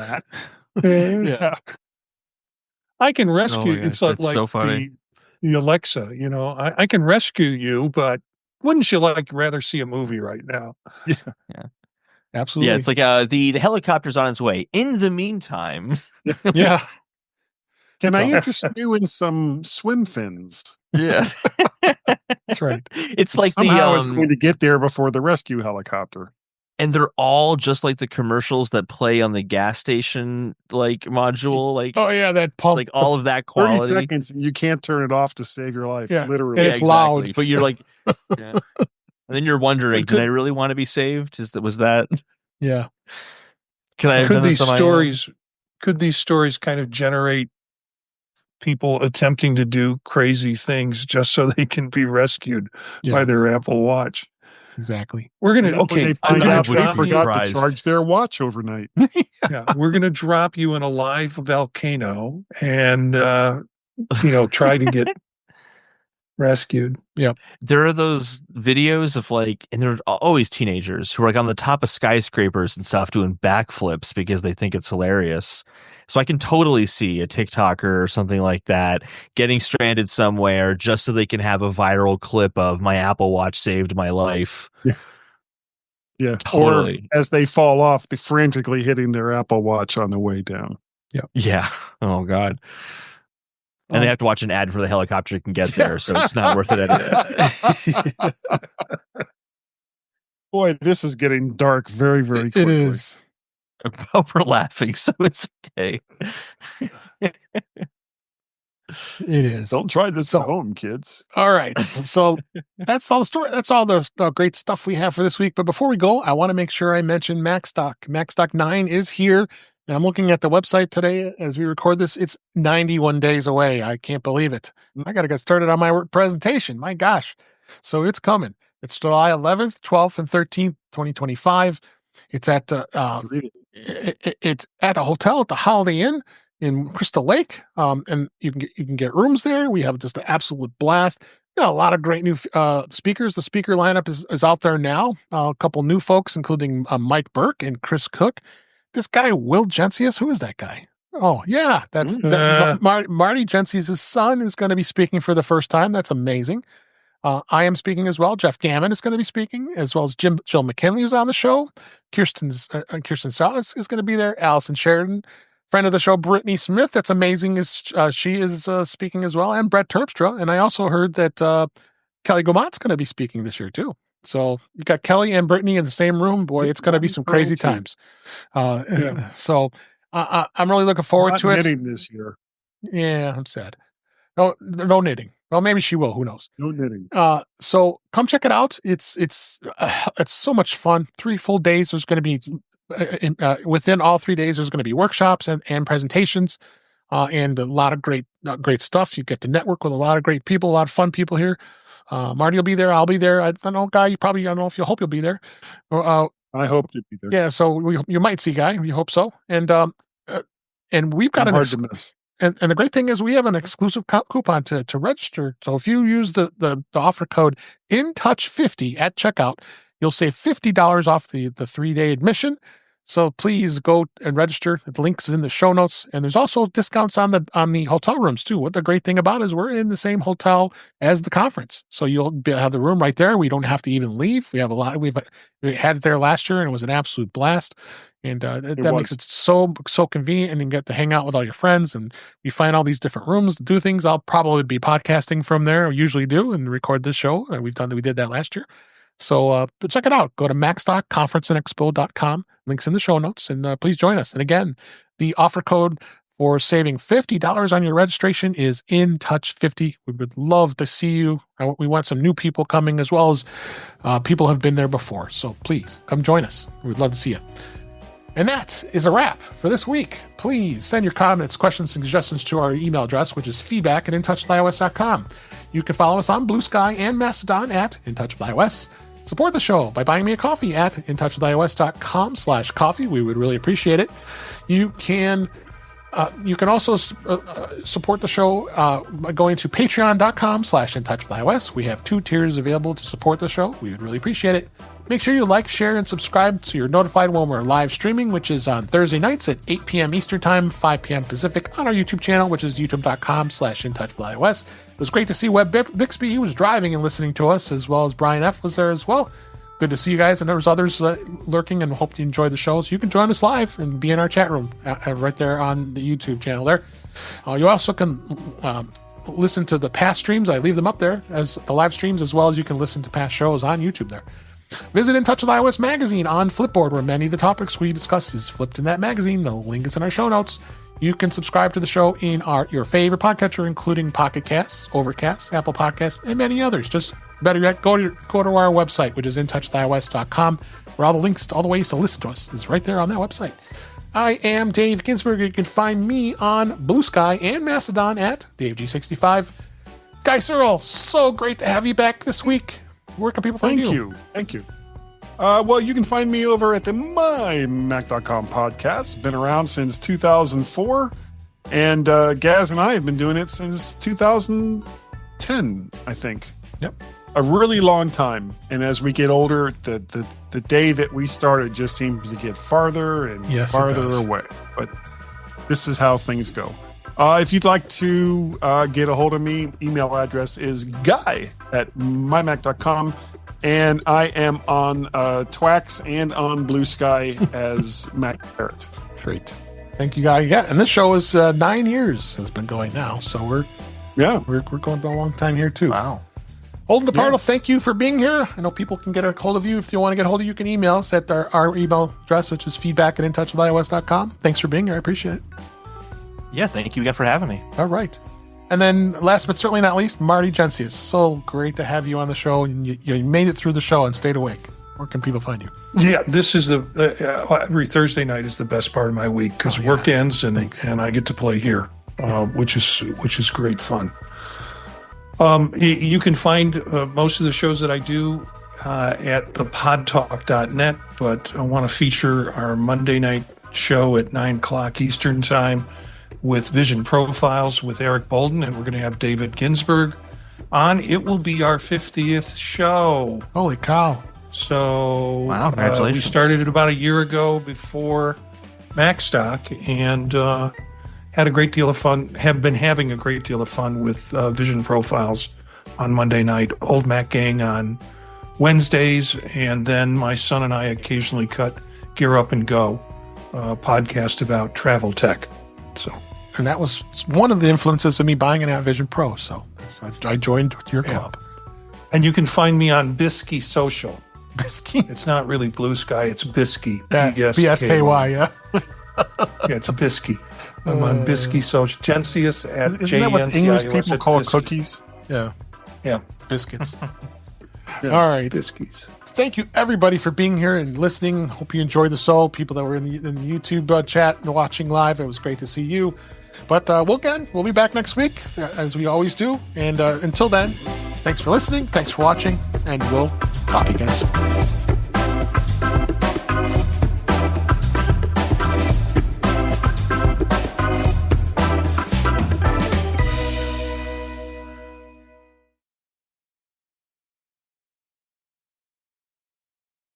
Speaker 2: Yeah.
Speaker 4: I can rescue.
Speaker 3: Oh,
Speaker 4: it's like
Speaker 3: so funny.
Speaker 4: The Alexa, I can rescue you, but wouldn't you rather see a movie right now?
Speaker 2: Yeah.
Speaker 1: Absolutely.
Speaker 3: Yeah, it's like the helicopter's on its way. In the meantime,
Speaker 1: yeah.
Speaker 2: Can I interest you in some swim fins?
Speaker 3: Yeah,
Speaker 1: that's right.
Speaker 3: It's like
Speaker 2: somehow it's going to get there before the rescue helicopter.
Speaker 3: And they're all just like the commercials that play on the gas station module. Like,
Speaker 1: oh yeah, that pump.
Speaker 3: Like all of that quality.
Speaker 2: 30 seconds, and you can't turn it off to save your life.
Speaker 1: Yeah.
Speaker 2: Literally,
Speaker 1: and it's loud.
Speaker 3: But you're like, yeah. And then you're wondering, did I really want to be saved? Was that?
Speaker 1: Yeah.
Speaker 4: Could these stories kind of generate people attempting to do crazy things just so they can be rescued by their Apple Watch?
Speaker 1: Exactly.
Speaker 4: We're gonna
Speaker 2: they find out they forgot to charge their watch overnight.
Speaker 4: Yeah, we're gonna drop you in a live volcano and try to get rescued.
Speaker 1: Yeah.
Speaker 3: There are those videos of and they're always teenagers who are on the top of skyscrapers and stuff doing backflips because they think it's hilarious. So I can totally see a TikToker or something like that getting stranded somewhere just so they can have a viral clip of my Apple Watch saved my life.
Speaker 2: Yeah. Yeah.
Speaker 3: Totally.
Speaker 2: Or as they fall off, they're frantically hitting their Apple Watch on the way down.
Speaker 1: Yeah.
Speaker 3: Yeah. Oh God. And they have to watch an ad for the helicopter can get there, so it's not worth it anyway.
Speaker 2: Boy, this is getting dark very, very quickly.
Speaker 1: It is.
Speaker 3: We're laughing, so it's okay.
Speaker 1: It is.
Speaker 2: Don't try this at home, kids.
Speaker 1: All right. So that's all the story. That's all the great stuff we have for this week. But before we go, I want to make sure I mention MacStock. MacStock 9 is here. And I'm looking at the website today as we record this. It's 91 days away. I can't believe it. I got to get started on my work presentation. My gosh. So it's coming. It's July 11th, 12th, and 13th, 2025. It's at it's at a hotel at the Holiday Inn in Crystal Lake, and you can get rooms there. We have just an absolute blast. Got a lot of great new speakers. The speaker lineup is out there now. A couple new folks, including Mike Burke and Chris Cook. This guy, Will Jencius, who is that guy? Oh, yeah, that's Marty Jencius' son is going to be speaking for the first time. That's amazing. I am speaking as well. Jeff Gammon is going to be speaking, as well as Jill McKinley, who's on the show. Kirsten Serle is going to be there. Allison Sheridan, friend of the show, Brittany Smith. That's amazing. She is speaking as well, and Brett Terpstra. And I also heard that Kelly Gomont's going to be speaking this year too. So you got Kelly and Brittany in the same room. Boy, it's going to be some crazy times. So I'm really looking forward to it.
Speaker 2: Knitting this year.
Speaker 1: Yeah, I'm sad. No knitting. Well, maybe she will. Who knows?
Speaker 2: No knitting.
Speaker 1: So come check it out. It's so much fun. 3 full days. There's going to be within all 3 days. There's going to be workshops and presentations, and a lot of great stuff. You get to network with a lot of great people, a lot of fun people here. Marty will be there. I'll be there. I don't know, Guy. I don't know if you hope you'll be there.
Speaker 2: I hope to be there.
Speaker 1: Yeah. So you might see Guy. We hope so. And we've got
Speaker 2: hard to miss.
Speaker 1: And the great thing is we have an exclusive coupon to register. So if you use the offer code INTOUCH50 at checkout, you'll save $50 off the 3-day admission. So please go and register. The link is in the show notes. And there's also discounts on the hotel rooms too. What the great thing about is we're in the same hotel as the conference. So you'll have the room right there. We don't have to even leave. We had it there last year and it was an absolute blast. And that makes it so convenient, and you can get to hang out with all your friends. And we find all these different rooms to do things. I'll probably be podcasting from there, or usually do, and record this show. We did that last year. So but check it out. Go to MacStockConferenceandExpo.com. Links in the show notes, and please join us. And again, the offer code for saving $50 on your registration is INTOUCH50. We would love to see you. We want some new people coming, as well as people who have been there before. So please come join us. We'd love to see you. And that is a wrap for this week. Please send your comments, questions, and suggestions to our email address, which is feedback@intouchwithIOS.com. You can follow us on Blue Sky and Mastodon at InTouchWithIOS. Support the show by buying me a coffee at intouchwithios.com/coffee. We would really appreciate it. You can also support the show by going to patreon.com/intouchwithios. We have 2 tiers available to support the show. We would really appreciate it. Make sure you like, share, and subscribe so you're notified when we're live streaming, which is on Thursday nights at 8 p.m. Eastern Time, 5 p.m. Pacific, on our YouTube channel, which is youtube.com/intouchwithios. It was great to see Webb Bixby. He was driving and listening to us, as well as Brian F. was there as well. Good to see you guys, and there's others lurking, and hope you enjoy the show. So you can join us live and be in our chat room right there on the YouTube channel there. You also can listen to the past streams. I leave them up there as the live streams, as well as you can listen to past shows on YouTube there. Visit In Touch with iOS magazine on Flipboard, where many of the topics we discuss is flipped in that magazine. The link is in our show notes. You can subscribe to the show in your favorite podcatcher, including Pocket Casts, Overcast, Apple Podcasts, and many others. Just better yet, go to our website, which is intouchwithios.com, where all the links to all the ways to listen to us is right there on that website. I am Dave Ginsburg. You can find me on Blue Sky and Mastodon at DaveG65. Guy Serle, so great to have you back this week. Where can people find you?
Speaker 2: Thank you. Well, you can find me over at the MyMac.com podcast. Been around since 2004. And Gaz and I have been doing it since 2010, I think.
Speaker 1: Yep.
Speaker 2: A really long time. And as we get older, the day that we started just seems to get farther and farther away. But this is how things go. If you'd like to get a hold of me, email address is guy@mymac.com. And I am on Twax and on Blue Sky as Mac Parrot.
Speaker 1: Great. Thank you, Guy. Yeah, and this show is 9 years has been going now. So we're going for a long time here too.
Speaker 3: Wow.
Speaker 1: Holden DePardo, thank you for being here. I know people can get a hold of you. If you want to get a hold of you, you can email us at our email address, which is feedback@intouchwithios.com. Thanks for being here. I appreciate it.
Speaker 3: Yeah, thank you again for having me.
Speaker 1: All right. And then last but certainly not least, Marty Jencius. So great to have you on the show, and you made it through the show and stayed awake. Where can people find you?
Speaker 4: Yeah, this is every Thursday night is the best part of my week because work ends and I get to play here, which is great fun. You can find most of the shows that I do at thepodtalk.net, but I want to feature our Monday night show at 9 o'clock Eastern time with Vision Profiles with Eric Holden, and we're going to have David Ginsburg on. It will be our 50th show.
Speaker 1: Holy cow.
Speaker 4: So
Speaker 3: wow, congratulations.
Speaker 4: We started it about a year ago before MacStock, and had a great deal of fun, have been having a great deal of fun with Vision Profiles on Monday night, Old Mac Gang on Wednesdays, and then my son and I occasionally cut Gear Up and Go, podcast about travel tech.
Speaker 1: And that was one of the influences of me buying an Vision Pro. So I joined your club.
Speaker 4: And you can find me on Bisky Social.
Speaker 1: Bisky?
Speaker 4: It's not really Blue Sky, it's Bisky.
Speaker 1: B-S-K-Y, yeah.
Speaker 4: Yeah, it's Bisky. I'm on Bisky Social. Jencius at
Speaker 2: Isn't that what English people call
Speaker 4: Bisky.
Speaker 2: cookies?
Speaker 1: Yeah.
Speaker 4: Yeah.
Speaker 1: Biscuits.
Speaker 4: Yes,
Speaker 1: all right.
Speaker 4: Biskies.
Speaker 1: Thank you, everybody, for being here and listening. Hope you enjoyed the show. People that were in the YouTube chat and watching live, it was great to see you. But we'll be back next week, as we always do. And until then, thanks for listening, thanks for watching, and we'll talk again soon.